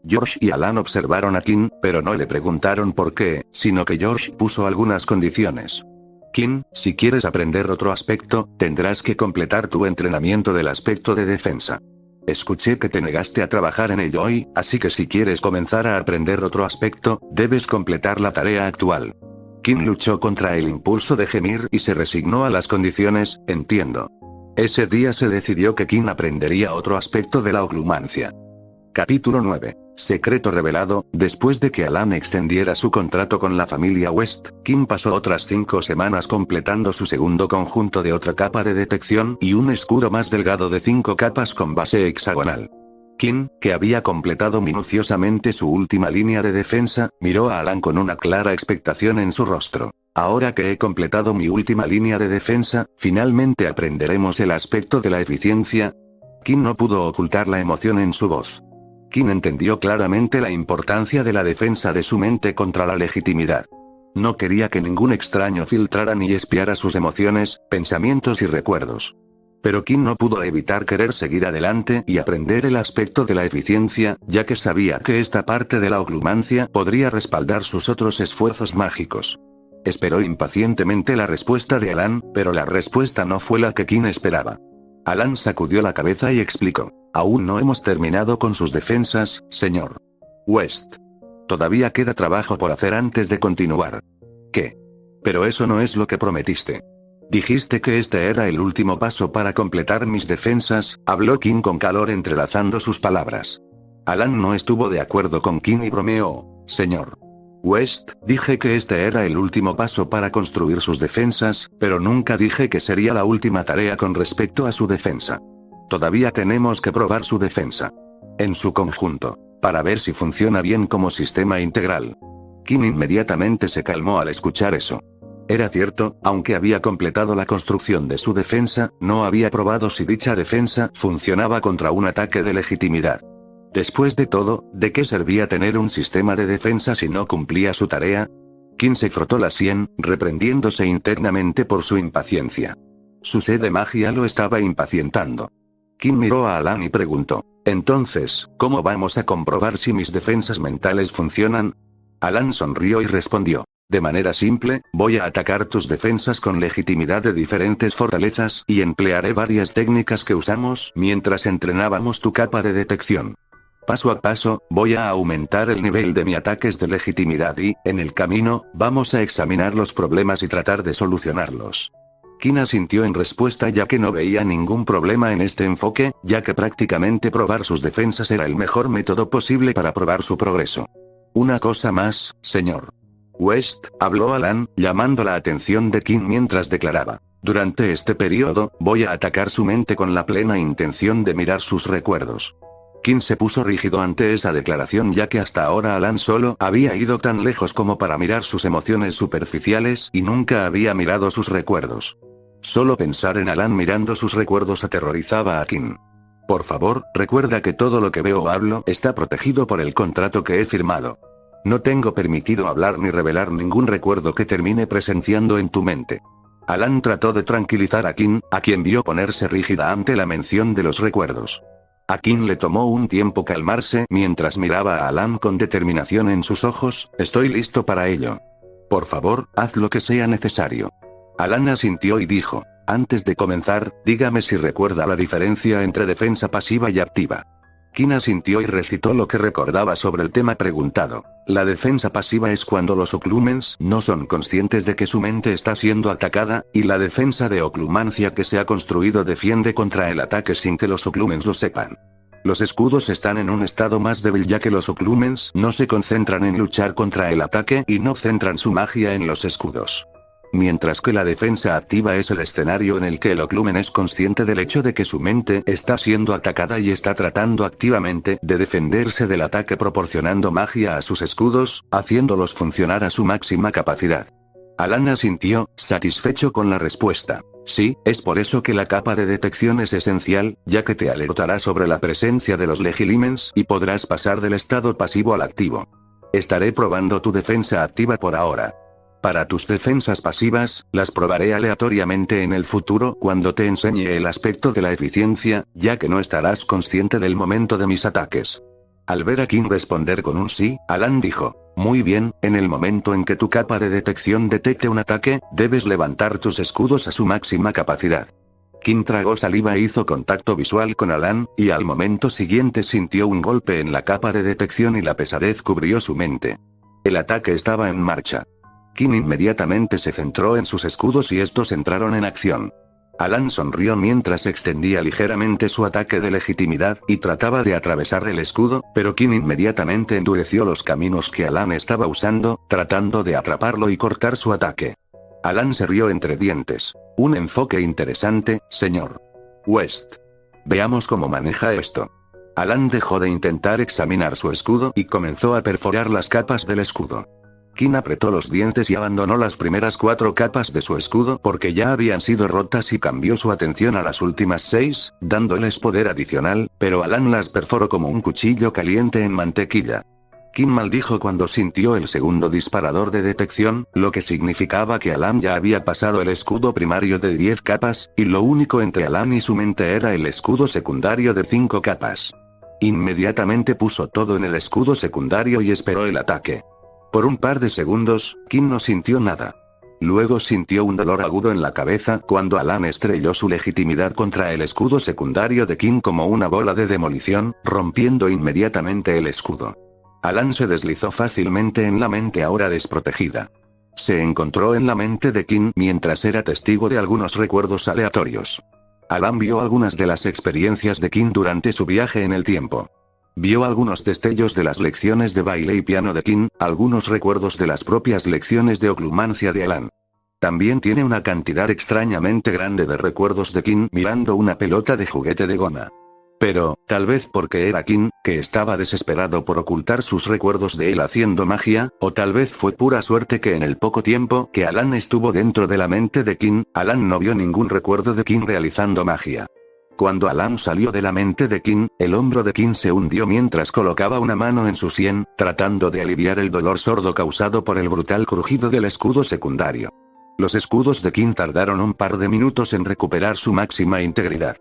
George y Alan observaron a Kim, pero no le preguntaron por qué, sino que George puso algunas condiciones. Kim, si quieres aprender otro aspecto, tendrás que completar tu entrenamiento del aspecto de defensa. Escuché que te negaste a trabajar en ello hoy, así que si quieres comenzar a aprender otro aspecto, debes completar la tarea actual. Kim luchó contra el impulso de gemir y se resignó a las condiciones, entiendo. Ese día se decidió que Kim aprendería otro aspecto de la oclumancia. Capítulo 9. Secreto revelado. Después de que Alan extendiera su contrato con la familia West, Kim pasó otras 5 semanas completando su segundo conjunto de otra capa de detección y un escudo más delgado de 5 capas con base hexagonal. Kim, que había completado minuciosamente su última línea de defensa, miró a Alan con una clara expectación en su rostro. Ahora que he completado mi última línea de defensa, finalmente aprenderemos el aspecto de la eficiencia. Kim no pudo ocultar la emoción en su voz. Kim entendió claramente la importancia de la defensa de su mente contra la legitimidad. No quería que ningún extraño filtrara ni espiara sus emociones, pensamientos y recuerdos. Pero Kim no pudo evitar querer seguir adelante y aprender el aspecto de la eficiencia, ya que sabía que esta parte de la oclumancia podría respaldar sus otros esfuerzos mágicos. Esperó impacientemente la respuesta de Alan, pero la respuesta no fue la que Kim esperaba. Alan sacudió la cabeza y explicó. Aún no hemos terminado con sus defensas, señor West. Todavía queda trabajo por hacer antes de continuar. ¿Qué? Pero eso no es lo que prometiste. Dijiste que este era el último paso para completar mis defensas, habló Kim con calor entrelazando sus palabras. Alan no estuvo de acuerdo con Kim y bromeó. Señor West, dije que este era el último paso para construir sus defensas, pero nunca dije que sería la última tarea con respecto a su defensa. Todavía tenemos que probar su defensa en su conjunto, para ver si funciona bien como sistema integral. Kim inmediatamente se calmó al escuchar eso. Era cierto, aunque había completado la construcción de su defensa, no había probado si dicha defensa funcionaba contra un ataque de legitimidad. Después de todo, ¿de qué servía tener un sistema de defensa si no cumplía su tarea? Kim se frotó la sien, reprendiéndose internamente por su impaciencia. Su sed de magia lo estaba impacientando. Kim miró a Alan y preguntó, entonces, ¿cómo vamos a comprobar si mis defensas mentales funcionan? Alan sonrió y respondió, de manera simple, voy a atacar tus defensas con legitimidad de diferentes fortalezas y emplearé varias técnicas que usamos mientras entrenábamos tu capa de detección. Paso a paso, voy a aumentar el nivel de mis ataques de legitimidad y, en el camino, vamos a examinar los problemas y tratar de solucionarlos. Kim asintió en respuesta ya que no veía ningún problema en este enfoque, ya que prácticamente probar sus defensas era el mejor método posible para probar su progreso. Una cosa más, señor West, habló Alan, llamando la atención de Kim mientras declaraba. Durante este periodo, voy a atacar su mente con la plena intención de mirar sus recuerdos. Kim se puso rígido ante esa declaración ya que hasta ahora Alan solo había ido tan lejos como para mirar sus emociones superficiales y nunca había mirado sus recuerdos. Solo pensar en Alan mirando sus recuerdos aterrorizaba a Kim. Por favor, recuerda que todo lo que veo o hablo está protegido por el contrato que he firmado. No tengo permitido hablar ni revelar ningún recuerdo que termine presenciando en tu mente. Alan trató de tranquilizar a Kim, a quien vio ponerse rígida ante la mención de los recuerdos. A Kim le tomó un tiempo calmarse mientras miraba a Alan con determinación en sus ojos. Estoy listo para ello. Por favor, haz lo que sea necesario. Alan asintió y dijo, antes de comenzar, dígame si recuerda la diferencia entre defensa pasiva y activa. Kim asintió y recitó lo que recordaba sobre el tema preguntado. La defensa pasiva es cuando los occlumens no son conscientes de que su mente está siendo atacada, y la defensa de occlumancia que se ha construido defiende contra el ataque sin que los occlumens lo sepan. Los escudos están en un estado más débil ya que los occlumens no se concentran en luchar contra el ataque y no centran su magia en los escudos. Mientras que la defensa activa es el escenario en el que el occlumen es consciente del hecho de que su mente está siendo atacada y está tratando activamente de defenderse del ataque proporcionando magia a sus escudos, haciéndolos funcionar a su máxima capacidad. Alan asintió, satisfecho con la respuesta. Sí, es por eso que la capa de detección es esencial, ya que te alertará sobre la presencia de los legilimens y podrás pasar del estado pasivo al activo. Estaré probando tu defensa activa por ahora. Para tus defensas pasivas, las probaré aleatoriamente en el futuro cuando te enseñe el aspecto de la eficiencia, ya que no estarás consciente del momento de mis ataques. Al ver a Kim responder con un sí, Alan dijo, muy bien, en el momento en que tu capa de detección detecte un ataque, debes levantar tus escudos a su máxima capacidad. Kim tragó saliva e hizo contacto visual con Alan, y al momento siguiente sintió un golpe en la capa de detección y la pesadez cubrió su mente. El ataque estaba en marcha. Kim inmediatamente se centró en sus escudos y estos entraron en acción. Alan sonrió mientras extendía ligeramente su ataque de legitimidad y trataba de atravesar el escudo, pero Kim inmediatamente endureció los caminos que Alan estaba usando, tratando de atraparlo y cortar su ataque. Alan se rió entre dientes. Un enfoque interesante, señor West. Veamos cómo maneja esto. Alan dejó de intentar examinar su escudo y comenzó a perforar las capas del escudo. Kim apretó los dientes y abandonó las primeras 4 capas de su escudo porque ya habían sido rotas y cambió su atención a las últimas 6, dándoles poder adicional, pero Alan las perforó como un cuchillo caliente en mantequilla. Kim maldijo cuando sintió el segundo disparador de detección, lo que significaba que Alan ya había pasado el escudo primario de 10 capas, y lo único entre Alan y su mente era el escudo secundario de 5 capas. Inmediatamente puso todo en el escudo secundario y esperó el ataque. Por un par de segundos, Kim no sintió nada. Luego sintió un dolor agudo en la cabeza cuando Alan estrelló su legitimidad contra el escudo secundario de Kim como una bola de demolición, rompiendo inmediatamente el escudo. Alan se deslizó fácilmente en la mente ahora desprotegida. Se encontró en la mente de Kim mientras era testigo de algunos recuerdos aleatorios. Alan vio algunas de las experiencias de Kim durante su viaje en el tiempo. Vio algunos destellos de las lecciones de baile y piano de Kim, algunos recuerdos de las propias lecciones de oclumancia de Alan. También tiene una cantidad extrañamente grande de recuerdos de Kim mirando una pelota de juguete de goma. Pero, tal vez porque era Kim, que estaba desesperado por ocultar sus recuerdos de él haciendo magia, o tal vez fue pura suerte que en el poco tiempo que Alan estuvo dentro de la mente de Kim, Alan no vio ningún recuerdo de Kim realizando magia. Cuando Alan salió de la mente de Kim, el hombro de Kim se hundió mientras colocaba una mano en su sien, tratando de aliviar el dolor sordo causado por el brutal crujido del escudo secundario. Los escudos de Kim tardaron un par de minutos en recuperar su máxima integridad.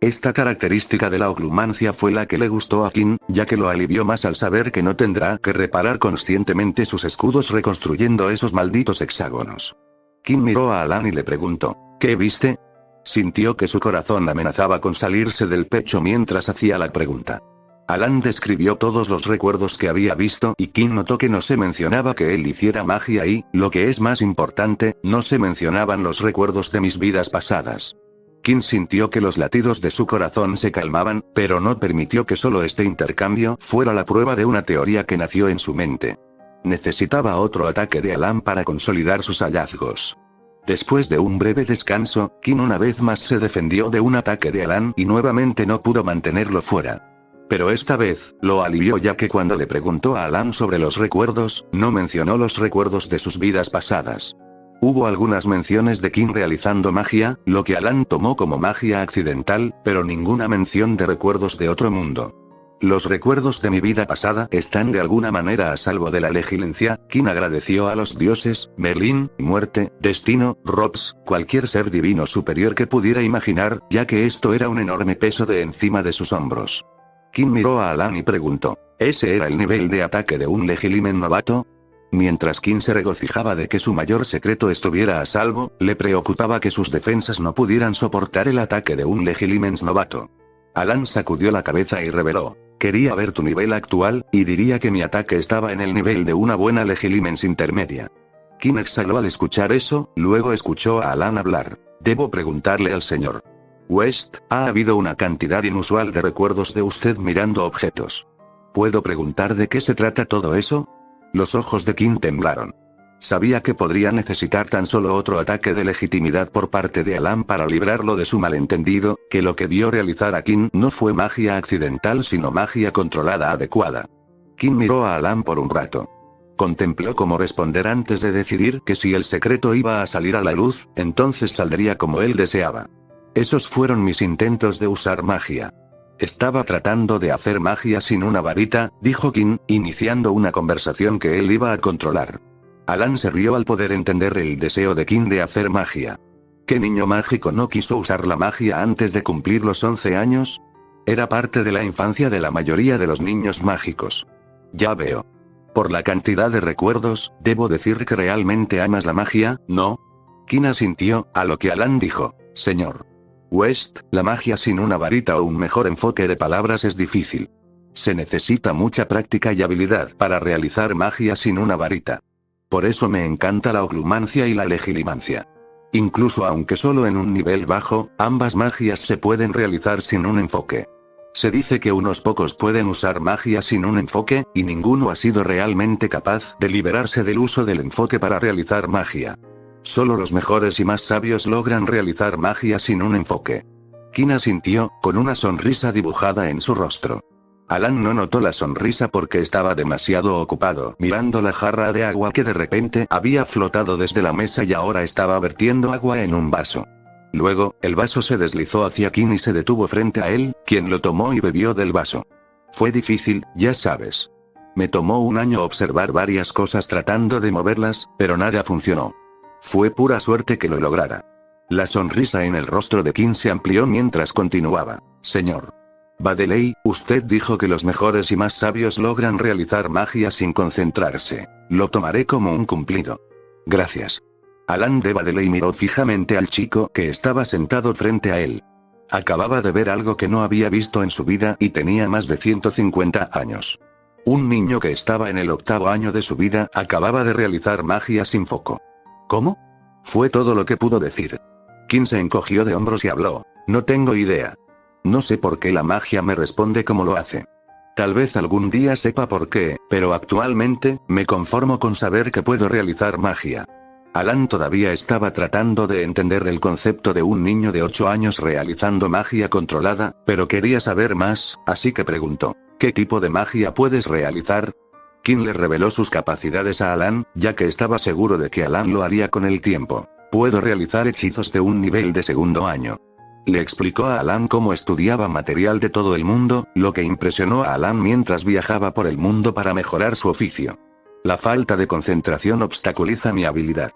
Esta característica de la oclumancia fue la que le gustó a Kim, ya que lo alivió más al saber que no tendrá que reparar conscientemente sus escudos reconstruyendo esos malditos hexágonos. Kim miró a Alan y le preguntó, ¿qué viste? Sintió que su corazón amenazaba con salirse del pecho mientras hacía la pregunta. Alan describió todos los recuerdos que había visto y Kim notó que no se mencionaba que él hiciera magia y, lo que es más importante, no se mencionaban los recuerdos de mis vidas pasadas. Kim sintió que los latidos de su corazón se calmaban, pero no permitió que solo este intercambio fuera la prueba de una teoría que nació en su mente. Necesitaba otro ataque de Alan para consolidar sus hallazgos. Después de un breve descanso, Kim una vez más se defendió de un ataque de Alan y nuevamente no pudo mantenerlo fuera. Pero esta vez, lo alivió ya que cuando le preguntó a Alan sobre los recuerdos, no mencionó los recuerdos de sus vidas pasadas. Hubo algunas menciones de Kim realizando magia, lo que Alan tomó como magia accidental, pero ninguna mención de recuerdos de otro mundo. Los recuerdos de mi vida pasada están de alguna manera a salvo de la legilencia. Kim agradeció a los dioses, Merlín, muerte, destino, Robs, cualquier ser divino superior que pudiera imaginar, ya que esto era un enorme peso de encima de sus hombros. Kim miró a Alan y preguntó, ¿ese era el nivel de ataque de un Legilimen novato? Mientras Kim se regocijaba de que su mayor secreto estuviera a salvo, le preocupaba que sus defensas no pudieran soportar el ataque de un Legilimens novato. Alan sacudió la cabeza y reveló, quería ver tu nivel actual, y diría que mi ataque estaba en el nivel de una buena Legilimens intermedia. Kim exhaló al escuchar eso, luego escuchó a Alan hablar. Debo preguntarle al señor West, ha habido una cantidad inusual de recuerdos de usted mirando objetos. ¿Puedo preguntar de qué se trata todo eso? Los ojos de Kim temblaron. Sabía que podría necesitar tan solo otro ataque de legitimidad por parte de Alan para librarlo de su malentendido, que lo que vio realizar a Kim no fue magia accidental sino magia controlada adecuada. Kim miró a Alan por un rato. Contempló cómo responder antes de decidir que si el secreto iba a salir a la luz, entonces saldría como él deseaba. Esos fueron mis intentos de usar magia. Estaba tratando de hacer magia sin una varita, dijo Kim, iniciando una conversación que él iba a controlar. Alan se rió al poder entender el deseo de Kim de hacer magia. ¿Qué niño mágico no quiso usar la magia antes de cumplir los 11 años? Era parte de la infancia de la mayoría de los niños mágicos. Ya veo. Por la cantidad de recuerdos, debo decir que realmente amas la magia, ¿no? Kim asintió, a lo que Alan dijo, señor West, la magia sin una varita o un mejor enfoque de palabras es difícil. Se necesita mucha práctica y habilidad para realizar magia sin una varita. Por eso me encanta la oclumancia y la legilimancia. Incluso aunque solo en un nivel bajo, ambas magias se pueden realizar sin un enfoque. Se dice que unos pocos pueden usar magia sin un enfoque, y ninguno ha sido realmente capaz de liberarse del uso del enfoque para realizar magia. Solo los mejores y más sabios logran realizar magia sin un enfoque. Kim asintió, con una sonrisa dibujada en su rostro. Alan no notó la sonrisa porque estaba demasiado ocupado mirando la jarra de agua que de repente había flotado desde la mesa y ahora estaba vertiendo agua en un vaso. Luego, el vaso se deslizó hacia Kim y se detuvo frente a él, quien lo tomó y bebió del vaso. Fue difícil, ya sabes. Me tomó un año observar varias cosas tratando de moverlas, pero nada funcionó. Fue pura suerte que lo lograra. La sonrisa en el rostro de Kim se amplió mientras continuaba. Señor Badeley, usted dijo que los mejores y más sabios logran realizar magia sin concentrarse. Lo tomaré como un cumplido. Gracias. Alan de Badeley miró fijamente al chico que estaba sentado frente a él. Acababa de ver algo que no había visto en su vida y tenía más de 150 años. Un niño que estaba en el 8º año de su vida acababa de realizar magia sin foco. ¿Cómo? Fue todo lo que pudo decir. Kim se encogió de hombros y habló. No tengo idea. No sé por qué la magia me responde como lo hace. Tal vez algún día sepa por qué, pero actualmente, me conformo con saber que puedo realizar magia. Alan todavía estaba tratando de entender el concepto de un niño de 8 años realizando magia controlada, pero quería saber más, así que preguntó, ¿qué tipo de magia puedes realizar? Kim le reveló sus capacidades a Alan, ya que estaba seguro de que Alan lo haría con el tiempo. Puedo realizar hechizos de un nivel de segundo año. Le explicó a Alan cómo estudiaba material de todo el mundo, lo que impresionó a Alan mientras viajaba por el mundo para mejorar su oficio. La falta de concentración obstaculiza mi habilidad.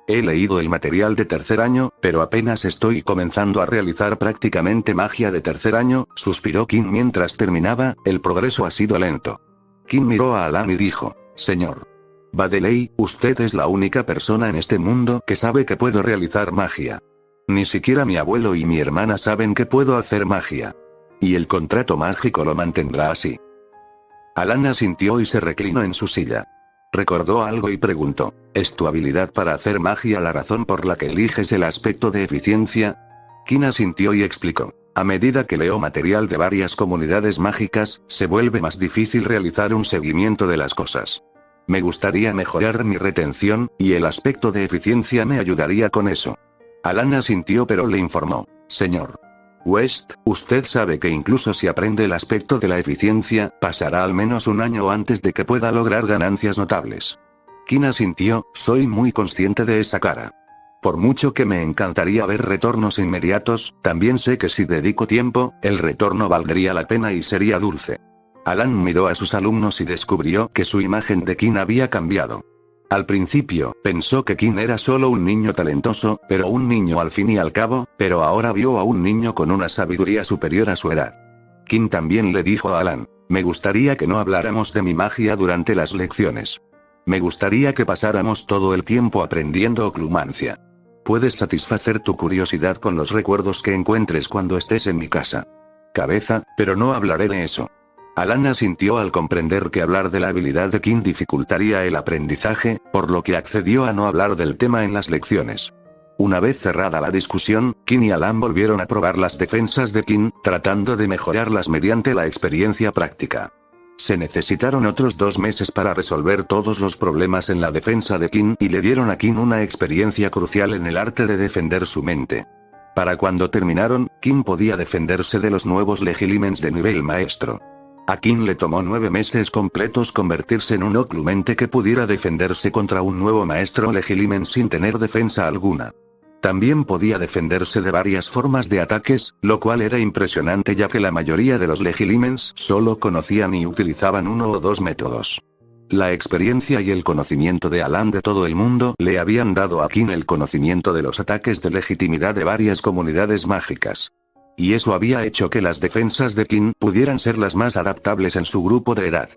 He leído el material de tercer año, pero apenas estoy comenzando a realizar prácticamente magia de tercer año, suspiró Kim mientras terminaba, el progreso ha sido lento. Kim miró a Alan y dijo, Señor Badeley, usted es la única persona en este mundo que sabe que puedo realizar magia. Ni siquiera mi abuelo y mi hermana saben que puedo hacer magia. Y el contrato mágico lo mantendrá así. Alan asintió y se reclinó en su silla. Recordó algo y preguntó, ¿es tu habilidad para hacer magia la razón por la que eliges el aspecto de eficiencia? Kim asintió y explicó, a medida que leo material de varias comunidades mágicas, se vuelve más difícil realizar un seguimiento de las cosas. Me gustaría mejorar mi retención, y el aspecto de eficiencia me ayudaría con eso. Alan asintió pero le informó, Señor West, usted sabe que incluso si aprende el aspecto de la eficiencia, pasará al menos un año antes de que pueda lograr ganancias notables. Kim asintió, soy muy consciente de esa cara. Por mucho que me encantaría ver retornos inmediatos, también sé que si dedico tiempo, el retorno valdría la pena y sería dulce. Alan miró a sus alumnos y descubrió que su imagen de Kim había cambiado. Al principio, pensó que Kim era solo un niño talentoso, pero un niño al fin y al cabo, pero ahora vio a un niño con una sabiduría superior a su edad. Kim también le dijo a Alan, me gustaría que no habláramos de mi magia durante las lecciones. Me gustaría que pasáramos todo el tiempo aprendiendo oclumancia. Puedes satisfacer tu curiosidad con los recuerdos que encuentres cuando estés en mi casa. Cabeza, pero no hablaré de eso. Alan asintió al comprender que hablar de la habilidad de Kim dificultaría el aprendizaje, por lo que accedió a no hablar del tema en las lecciones. Una vez cerrada la discusión, Kim y Alan volvieron a probar las defensas de Kim, tratando de mejorarlas mediante la experiencia práctica. Se necesitaron otros 2 meses para resolver todos los problemas en la defensa de Kim y le dieron a Kim una experiencia crucial en el arte de defender su mente. Para cuando terminaron, Kim podía defenderse de los nuevos Legilimens de nivel maestro. A Kim le tomó 9 meses completos convertirse en un oclumente que pudiera defenderse contra un nuevo maestro Legilimen sin tener defensa alguna. También podía defenderse de varias formas de ataques, lo cual era impresionante ya que la mayoría de los Legilimens solo conocían y utilizaban 1 o 2 métodos. La experiencia y el conocimiento de Alan de todo el mundo le habían dado a Kim el conocimiento de los ataques de legitimidad de varias comunidades mágicas. Y eso había hecho que las defensas de Kim pudieran ser las más adaptables en su grupo de edad.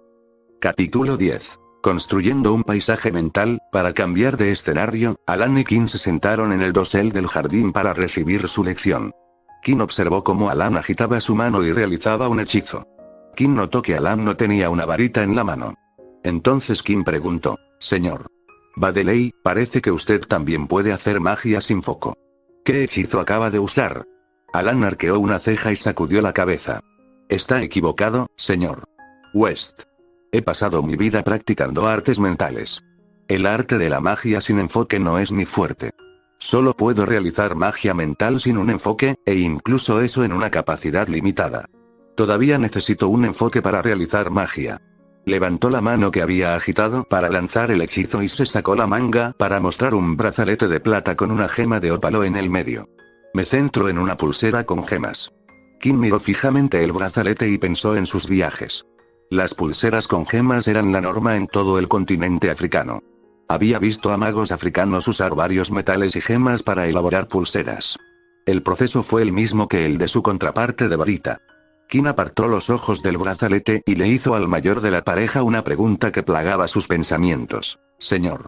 Capítulo 10. Construyendo un paisaje mental. Para cambiar de escenario, Alan y Kim se sentaron en el dosel del jardín para recibir su lección. Kim observó cómo Alan agitaba su mano y realizaba un hechizo. Kim notó que Alan no tenía una varita en la mano. Entonces Kim preguntó, Señor Badeley, parece que usted también puede hacer magia sin foco. ¿Qué hechizo acaba de usar? Alan arqueó una ceja y sacudió la cabeza. Está equivocado, señor West. He pasado mi vida practicando artes mentales. El arte de la magia sin enfoque no es mi fuerte. Solo puedo realizar magia mental sin un enfoque, e incluso eso en una capacidad limitada. Todavía necesito un enfoque para realizar magia. Levantó la mano que había agitado para lanzar el hechizo y se sacó la manga para mostrar un brazalete de plata con una gema de ópalo en el medio. Me centro en una pulsera con gemas. Kim miró fijamente el brazalete y pensó en sus viajes. Las pulseras con gemas eran la norma en todo el continente africano. Había visto a magos africanos usar varios metales y gemas para elaborar pulseras. El proceso fue el mismo que el de su contraparte de varita. Kim apartó los ojos del brazalete y le hizo al mayor de la pareja una pregunta que plagaba sus pensamientos. Señor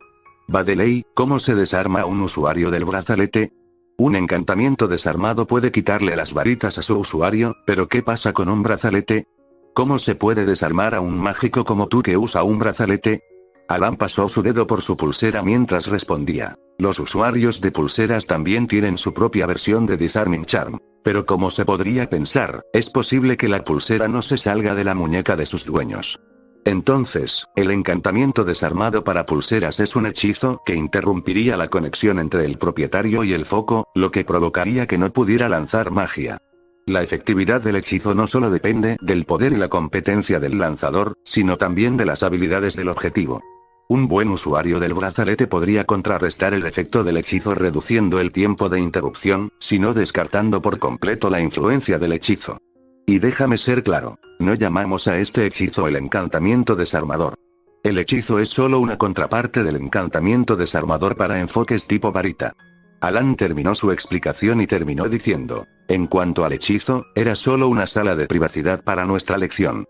Badeley, ¿cómo se desarma a un usuario del brazalete? Un encantamiento desarmado puede quitarle las varitas a su usuario, pero ¿qué pasa con un brazalete? ¿Cómo se puede desarmar a un mágico como tú que usa un brazalete? Alan pasó su dedo por su pulsera mientras respondía. Los usuarios de pulseras también tienen su propia versión de Disarming Charm. Pero como se podría pensar, es posible que la pulsera no se salga de la muñeca de sus dueños. Entonces, el encantamiento desarmado para pulseras es un hechizo que interrumpiría la conexión entre el propietario y el foco, lo que provocaría que no pudiera lanzar magia. La efectividad del hechizo no solo depende del poder y la competencia del lanzador, sino también de las habilidades del objetivo. Un buen usuario del brazalete podría contrarrestar el efecto del hechizo reduciendo el tiempo de interrupción, sino descartando por completo la influencia del hechizo. Y déjame ser claro, no llamamos a este hechizo el encantamiento desarmador. El hechizo es solo una contraparte del encantamiento desarmador para enfoques tipo varita. Alan terminó su explicación y terminó diciendo, en cuanto al hechizo, era solo una sala de privacidad para nuestra lección.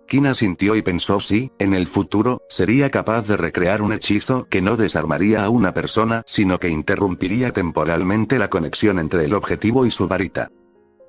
Kin asintió y pensó si, en el futuro, sería capaz de recrear un hechizo que no desarmaría a una persona, sino que interrumpiría temporalmente la conexión entre el objetivo y su varita.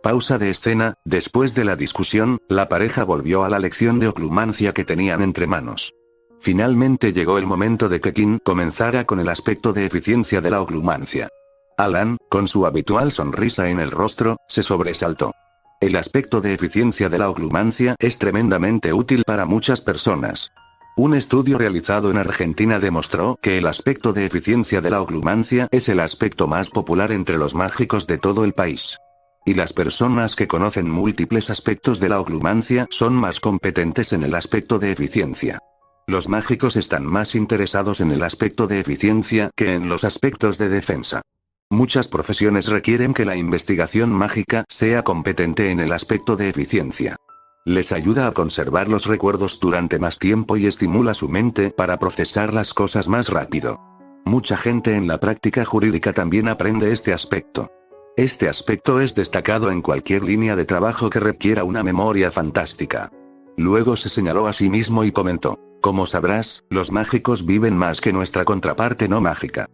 Pausa de escena, después de la discusión, la pareja volvió a la lección de oclumancia que tenían entre manos. Finalmente llegó el momento de que Kin comenzara con el aspecto de eficiencia de la oclumancia. Alan, con su habitual sonrisa en el rostro, se sobresaltó. El aspecto de eficiencia de la oclumancia es tremendamente útil para muchas personas. Un estudio realizado en Argentina demostró que el aspecto de eficiencia de la oclumancia es el aspecto más popular entre los mágicos de todo el país. Y las personas que conocen múltiples aspectos de la oclumancia son más competentes en el aspecto de eficiencia. Los mágicos están más interesados en el aspecto de eficiencia que en los aspectos de defensa. Muchas profesiones requieren que la investigación mágica sea competente en el aspecto de eficiencia. Les ayuda a conservar los recuerdos durante más tiempo y estimula su mente para procesar las cosas más rápido. Mucha gente en la práctica jurídica también aprende este aspecto. Este aspecto es destacado en cualquier línea de trabajo que requiera una memoria fantástica. Luego se señaló a sí mismo y comentó, como sabrás, los mágicos viven más que nuestra contraparte no mágica.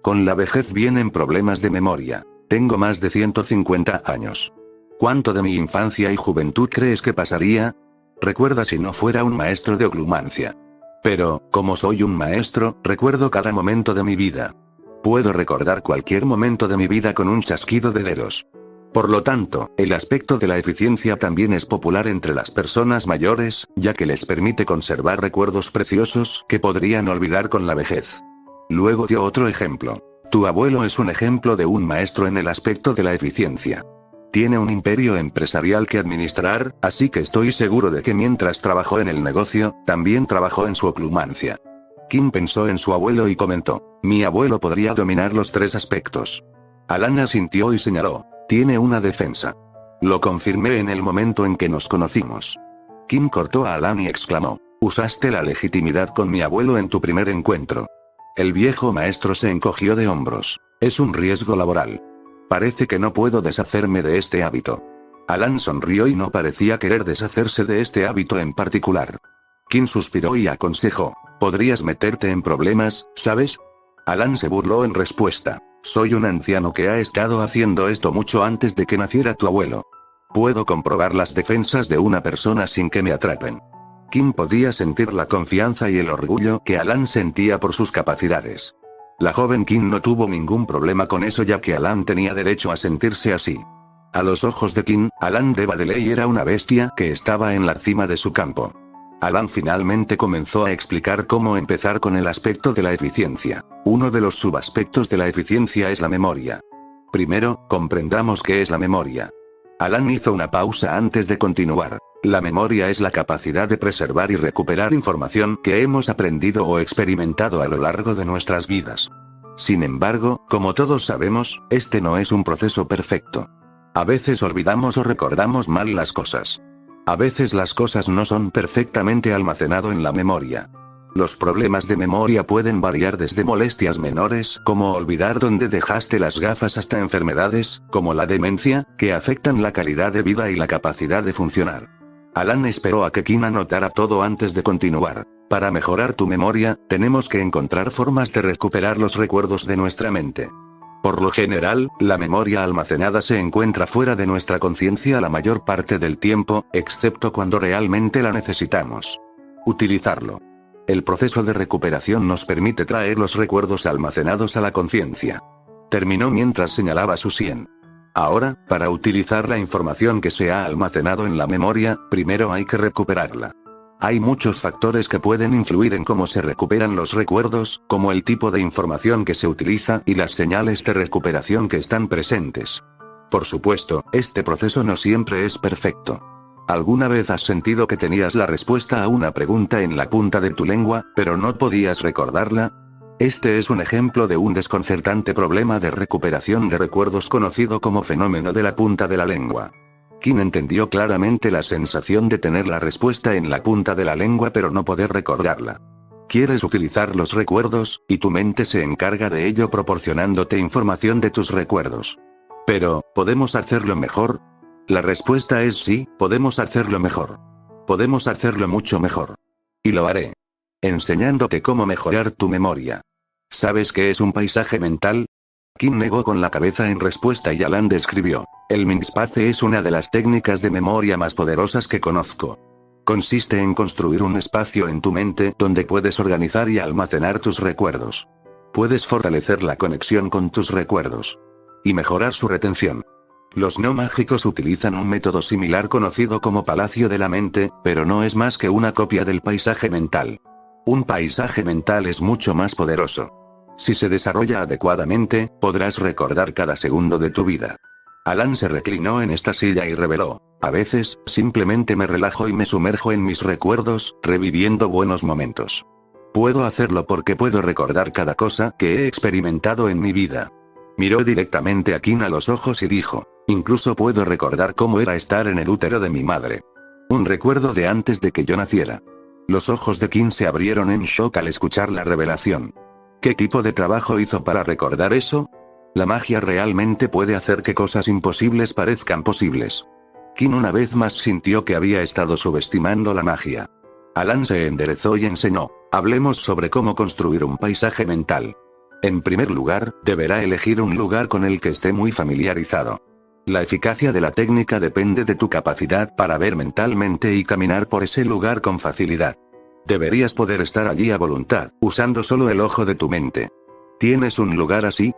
Con la vejez vienen problemas de memoria. Tengo más de 150 años. ¿Cuánto de mi infancia y juventud crees que pasaría? Recuerda si no fuera un maestro de oclumancia. Pero, como soy un maestro, recuerdo cada momento de mi vida. Puedo recordar cualquier momento de mi vida con un chasquido de dedos. Por lo tanto, el aspecto de la eficiencia también es popular entre las personas mayores, ya que les permite conservar recuerdos preciosos que podrían olvidar con la vejez. Luego dio otro ejemplo. Tu abuelo es un ejemplo de un maestro en el aspecto de la eficiencia. Tiene un imperio empresarial que administrar, así que estoy seguro de que mientras trabajó en el negocio, también trabajó en su oclumancia. Kim pensó en su abuelo y comentó, mi abuelo podría dominar los tres aspectos. Alan asintió y señaló, tiene una defensa. Lo confirmé en el momento en que nos conocimos. Kim cortó a Alan y exclamó, usaste la legitimidad con mi abuelo en tu primer encuentro. El viejo maestro se encogió de hombros. Es un riesgo laboral. Parece que no puedo deshacerme de este hábito. Alan sonrió y no parecía querer deshacerse de este hábito en particular. Kim suspiró y aconsejó, podrías meterte en problemas, ¿sabes? Alan se burló en respuesta. Soy un anciano que ha estado haciendo esto mucho antes de que naciera tu abuelo. Puedo comprobar las defensas de una persona sin que me atrapen. Kim podía sentir la confianza y el orgullo que Alan sentía por sus capacidades. La joven Kim no tuvo ningún problema con eso ya que Alan tenía derecho a sentirse así. A los ojos de Kim, Alan de Badeley era una bestia que estaba en la cima de su campo. Alan finalmente comenzó a explicar cómo empezar con el aspecto de la eficiencia. Uno de los subaspectos de la eficiencia es la memoria. Primero, comprendamos qué es la memoria. Alan hizo una pausa antes de continuar. La memoria es la capacidad de preservar y recuperar información que hemos aprendido o experimentado a lo largo de nuestras vidas. Sin embargo, como todos sabemos, este no es un proceso perfecto. A veces olvidamos o recordamos mal las cosas. A veces las cosas no son perfectamente almacenado en la memoria. Los problemas de memoria pueden variar desde molestias menores, como olvidar dónde dejaste las gafas, hasta enfermedades, como la demencia, que afectan la calidad de vida y la capacidad de funcionar. Alan esperó a que Kim anotara todo antes de continuar. Para mejorar tu memoria, tenemos que encontrar formas de recuperar los recuerdos de nuestra mente. Por lo general, la memoria almacenada se encuentra fuera de nuestra conciencia la mayor parte del tiempo, excepto cuando realmente la necesitamos. Utilizarlo. El proceso de recuperación nos permite traer los recuerdos almacenados a la conciencia. Terminó mientras señalaba su sien. Ahora, para utilizar la información que se ha almacenado en la memoria, primero hay que recuperarla. Hay muchos factores que pueden influir en cómo se recuperan los recuerdos, como el tipo de información que se utiliza y las señales de recuperación que están presentes. Por supuesto, este proceso no siempre es perfecto. ¿Alguna vez has sentido que tenías la respuesta a una pregunta en la punta de tu lengua, pero no podías recordarla? Este es un ejemplo de un desconcertante problema de recuperación de recuerdos conocido como fenómeno de la punta de la lengua. Kim entendió claramente la sensación de tener la respuesta en la punta de la lengua pero no poder recordarla. Quieres utilizar los recuerdos, y tu mente se encarga de ello proporcionándote información de tus recuerdos. Pero, ¿podemos hacerlo mejor? La respuesta es sí, podemos hacerlo mejor. Podemos hacerlo mucho mejor. Y lo haré. Enseñándote cómo mejorar tu memoria. ¿Sabes qué es un paisaje mental? Kim negó con la cabeza en respuesta y Alan describió. El Minspace es una de las técnicas de memoria más poderosas que conozco. Consiste en construir un espacio en tu mente donde puedes organizar y almacenar tus recuerdos. Puedes fortalecer la conexión con tus recuerdos. Y mejorar su retención. Los no mágicos utilizan un método similar conocido como Palacio de la Mente, pero no es más que una copia del paisaje mental. Un paisaje mental es mucho más poderoso. Si se desarrolla adecuadamente, podrás recordar cada segundo de tu vida. Alan se reclinó en esta silla y reveló: a veces, simplemente me relajo y me sumerjo en mis recuerdos, reviviendo buenos momentos. Puedo hacerlo porque puedo recordar cada cosa que he experimentado en mi vida. Miró directamente a Kim a los ojos y dijo: incluso puedo recordar cómo era estar en el útero de mi madre. Un recuerdo de antes de que yo naciera. Los ojos de Kim se abrieron en shock al escuchar la revelación. ¿Qué tipo de trabajo hizo para recordar eso? La magia realmente puede hacer que cosas imposibles parezcan posibles. Kim una vez más sintió que había estado subestimando la magia. Alan se enderezó y enseñó: hablemos sobre cómo construir un paisaje mental. En primer lugar, deberá elegir un lugar con el que esté muy familiarizado. La eficacia de la técnica depende de tu capacidad para ver mentalmente y caminar por ese lugar con facilidad. Deberías poder estar allí a voluntad, usando solo el ojo de tu mente. ¿Tienes un lugar así?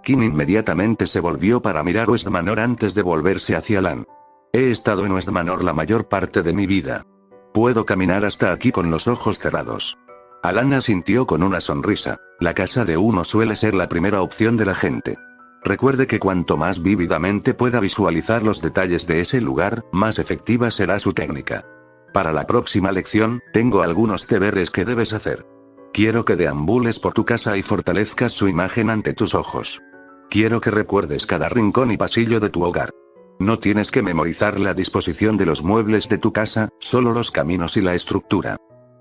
Kim inmediatamente se volvió para mirar West Manor antes de volverse hacia Alan. He estado en West Manor la mayor parte de mi vida. Puedo caminar hasta aquí con los ojos cerrados. Alan asintió con una sonrisa. La casa de uno suele ser la primera opción de la gente. Recuerde que cuanto más vívidamente pueda visualizar los detalles de ese lugar, más efectiva será su técnica. Para la próxima lección, tengo algunos deberes que debes hacer. Quiero que deambules por tu casa y fortalezcas su imagen ante tus ojos. Quiero que recuerdes cada rincón y pasillo de tu hogar. No tienes que memorizar la disposición de los muebles de tu casa, solo los caminos y la estructura.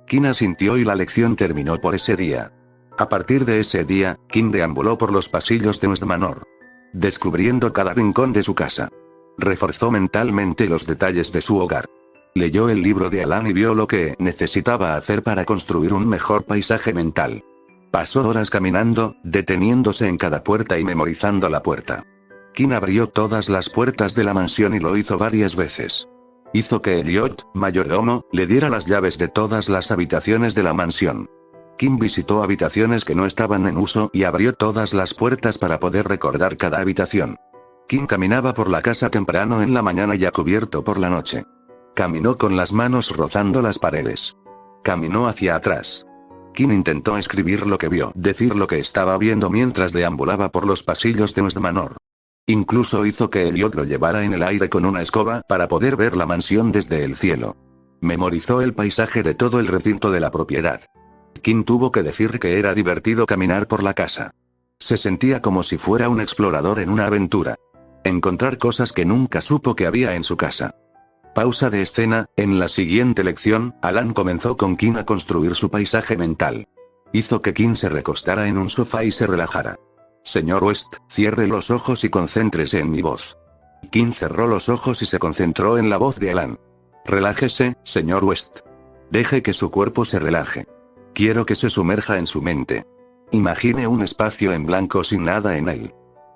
Kim asintió y la lección terminó por ese día. A partir de ese día, Kim deambuló por los pasillos de West Manor, descubriendo cada rincón de su casa. Reforzó mentalmente los detalles de su hogar. Leyó el libro de Alan y vio lo que necesitaba hacer para construir un mejor paisaje mental. Pasó horas caminando, deteniéndose en cada puerta y memorizando la puerta. Kim abrió todas las puertas de la mansión y lo hizo varias veces. Hizo que Elliot, mayordomo, le diera las llaves de todas las habitaciones de la mansión. Kim visitó habitaciones que no estaban en uso y abrió todas las puertas para poder recordar cada habitación. Kim caminaba por la casa temprano en la mañana y a cubierto por la noche. Caminó con las manos rozando las paredes. Caminó hacia atrás. Kim intentó escribir lo que vio, decir lo que estaba viendo mientras deambulaba por los pasillos de West Manor. Incluso hizo que Elliot lo llevara en el aire con una escoba para poder ver la mansión desde el cielo. Memorizó el paisaje de todo el recinto de la propiedad. Kim tuvo que decir que era divertido caminar por la casa. Se sentía como si fuera un explorador en una aventura. Encontrar cosas que nunca supo que había en su casa. Pausa de escena. En la siguiente lección, Alan comenzó con Kim a construir su paisaje mental. Hizo que Kim se recostara en un sofá y se relajara. Señor West, cierre los ojos y concéntrese en mi voz. Kim cerró los ojos y se concentró en la voz de Alan. Relájese, señor West. Deje que su cuerpo se relaje. Quiero que se sumerja en su mente. Imagine un espacio en blanco sin nada en él.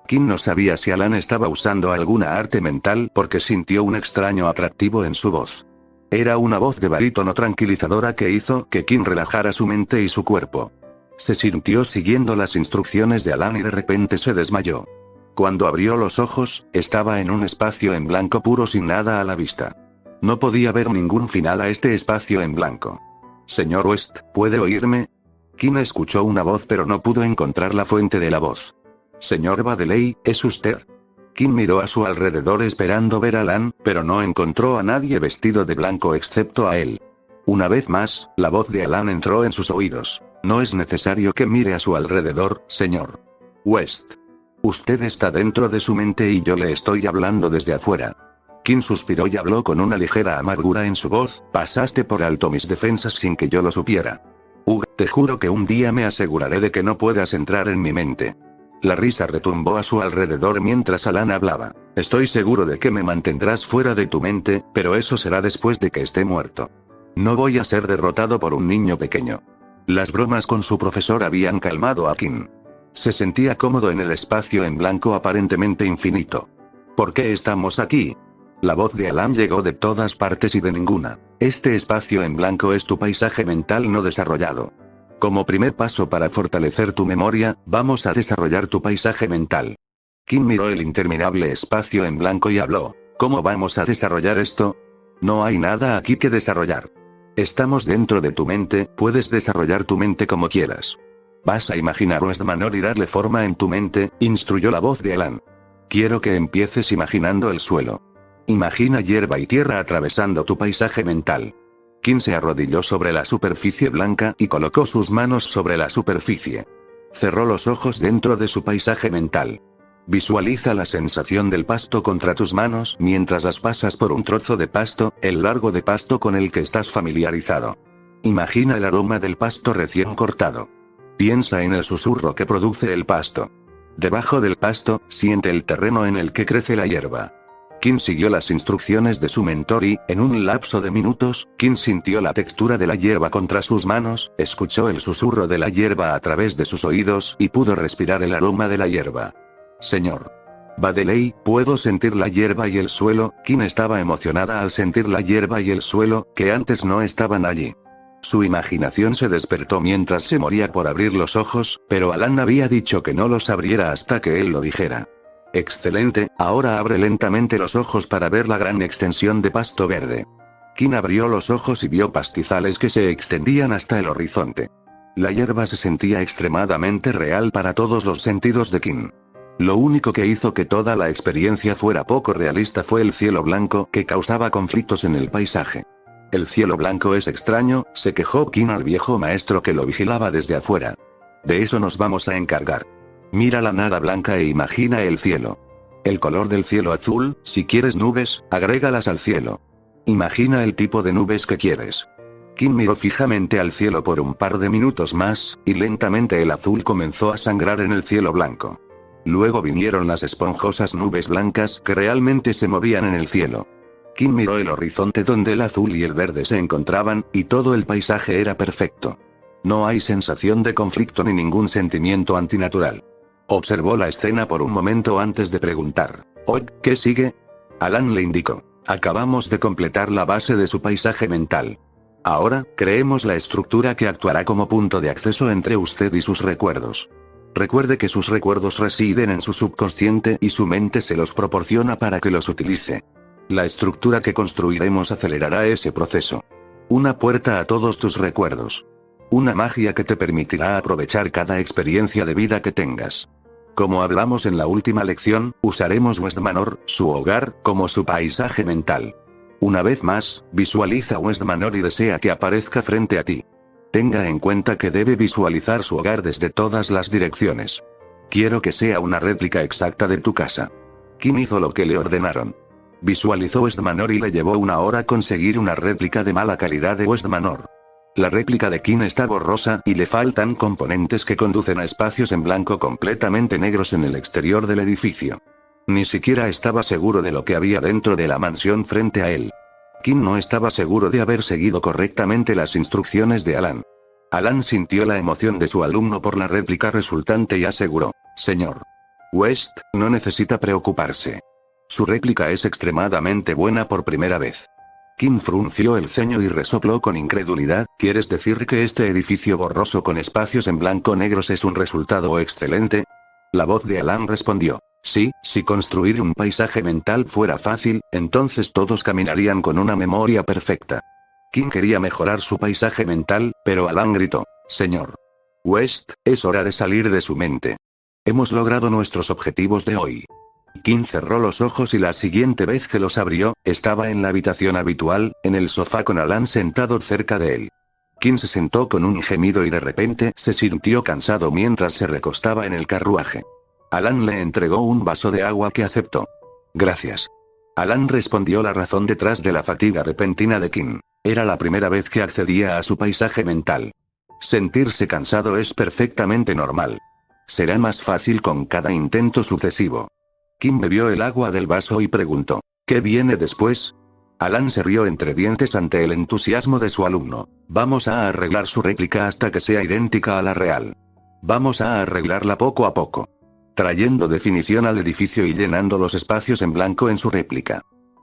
Kim no sabía si Alan estaba usando alguna arte mental porque sintió un extraño atractivo en su voz. Era una voz de barítono tranquilizadora que hizo que Kim relajara su mente y su cuerpo. Se sintió siguiendo las instrucciones de Alan y de repente se desmayó. Cuando abrió los ojos, estaba en un espacio en blanco puro sin nada a la vista. No podía ver ningún final a este espacio en blanco. Señor West, ¿puede oírme? Kim escuchó una voz pero no pudo encontrar la fuente de la voz. Señor Badeley, ¿es usted? Kim miró a su alrededor esperando ver a Alan, pero no encontró a nadie vestido de blanco excepto a él. Una vez más, la voz de Alan entró en sus oídos. No es necesario que mire a su alrededor, señor West. Usted está dentro de su mente y yo le estoy hablando desde afuera. Kim suspiró y habló con una ligera amargura en su voz. Pasaste por alto mis defensas sin que yo lo supiera. Te juro que un día me aseguraré de que no puedas entrar en mi mente. La risa retumbó a su alrededor mientras Alan hablaba. Estoy seguro de que me mantendrás fuera de tu mente, pero eso será después de que esté muerto. No voy a ser derrotado por un niño pequeño. Las bromas con su profesor habían calmado a Kim. Se sentía cómodo en el espacio en blanco aparentemente infinito. ¿Por qué estamos aquí? La voz de Alan llegó de todas partes y de ninguna. Este espacio en blanco es tu paisaje mental no desarrollado. Como primer paso para fortalecer tu memoria, vamos a desarrollar tu paisaje mental. Kim miró el interminable espacio en blanco y habló. ¿Cómo vamos a desarrollar esto? No hay nada aquí que desarrollar. Estamos dentro de tu mente, puedes desarrollar tu mente como quieras. Vas a imaginar West Manor y darle forma en tu mente, instruyó la voz de Alan. Quiero que empieces imaginando el suelo. Imagina hierba y tierra atravesando tu paisaje mental. Kim se arrodilló sobre la superficie blanca y colocó sus manos sobre la superficie. Cerró los ojos dentro de su paisaje mental. Visualiza la sensación del pasto contra tus manos mientras las pasas por un trozo de pasto, el largo de pasto con el que estás familiarizado. Imagina el aroma del pasto recién cortado. Piensa en el susurro que produce el pasto. Debajo del pasto, siente el terreno en el que crece la hierba. Kim siguió las instrucciones de su mentor y, en un lapso de minutos, Kim sintió la textura de la hierba contra sus manos, escuchó el susurro de la hierba a través de sus oídos y pudo respirar el aroma de la hierba. Señor Badeley, ¿puedo sentir la hierba y el suelo? Kim estaba emocionada al sentir la hierba y el suelo, que antes no estaban allí. Su imaginación se despertó mientras se moría por abrir los ojos, pero Alan había dicho que no los abriera hasta que él lo dijera. Excelente, ahora abre lentamente los ojos para ver la gran extensión de pasto verde. Kim abrió los ojos y vio pastizales que se extendían hasta el horizonte. La hierba se sentía extremadamente real para todos los sentidos de Kim. Lo único que hizo que toda la experiencia fuera poco realista fue el cielo blanco que causaba conflictos en el paisaje. El cielo blanco es extraño, se quejó Kim al viejo maestro que lo vigilaba desde afuera. De eso nos vamos a encargar. Mira la nada blanca e imagina el cielo. El color del cielo azul, si quieres nubes, agrégalas al cielo. Imagina el tipo de nubes que quieres. Kim miró fijamente al cielo por un par de minutos más, y lentamente el azul comenzó a sangrar en el cielo blanco. Luego vinieron las esponjosas nubes blancas que realmente se movían en el cielo. Kim miró el horizonte donde el azul y el verde se encontraban, y todo el paisaje era perfecto. No hay sensación de conflicto ni ningún sentimiento antinatural. Observó la escena por un momento antes de preguntar. ¿Qué sigue? Alan le indicó. Acabamos de completar la base de su paisaje mental. Ahora, creemos la estructura que actuará como punto de acceso entre usted y sus recuerdos. Recuerde que sus recuerdos residen en su subconsciente y su mente se los proporciona para que los utilice. La estructura que construiremos acelerará ese proceso. Una puerta a todos tus recuerdos. Una magia que te permitirá aprovechar cada experiencia de vida que tengas. Como hablamos en la última lección, usaremos West Manor, su hogar, como su paisaje mental. Una vez más, visualiza West Manor y desea que aparezca frente a ti. Tenga en cuenta que debe visualizar su hogar desde todas las direcciones. Quiero que sea una réplica exacta de tu casa. Kim hizo lo que le ordenaron. Visualizó West Manor y le llevó una hora conseguir una réplica de mala calidad de West Manor. La réplica de Kim está borrosa y le faltan componentes que conducen a espacios en blanco completamente negros en el exterior del edificio. Ni siquiera estaba seguro de lo que había dentro de la mansión frente a él. Kim no estaba seguro de haber seguido correctamente las instrucciones de Alan. Alan sintió la emoción de su alumno por la réplica resultante y aseguró, Señor West, no necesita preocuparse. Su réplica es extremadamente buena por primera vez. Kim frunció el ceño y resopló con incredulidad. ¿Quieres decir que este edificio borroso con espacios en blanco negros es un resultado excelente? La voz de Alan respondió. Sí, si construir un paisaje mental fuera fácil, entonces todos caminarían con una memoria perfecta. Kim quería mejorar su paisaje mental, pero Alan gritó: Señor West, es hora de salir de su mente. Hemos logrado nuestros objetivos de hoy. Kim cerró los ojos y la siguiente vez que los abrió, estaba en la habitación habitual, en el sofá con Alan sentado cerca de él. Kim se sentó con un gemido y de repente se sintió cansado mientras se recostaba en el carruaje. Alan le entregó un vaso de agua que aceptó. Gracias. Alan respondió la razón detrás de la fatiga repentina de Kim. Era la primera vez que accedía a su paisaje mental. Sentirse cansado es perfectamente normal. Será más fácil con cada intento sucesivo. Kim bebió el agua del vaso y preguntó: ¿qué viene después? Alan se rió entre dientes ante el entusiasmo de su alumno. Vamos a arreglar su réplica hasta que sea idéntica a la real. Vamos a arreglarla poco a poco, trayendo definición al edificio y llenando los espacios en blanco en su réplica.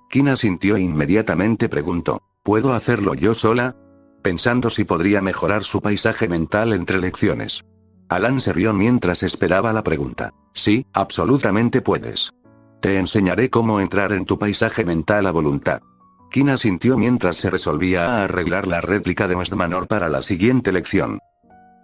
Kim asintió e inmediatamente preguntó: ¿puedo hacerlo yo sola? Pensando si podría mejorar su paisaje mental entre lecciones. Alan se rió mientras esperaba la pregunta. Sí, absolutamente puedes. Te enseñaré cómo entrar en tu paisaje mental a voluntad. Kim asintió mientras se resolvía a arreglar la réplica de Westmanor para la siguiente lección.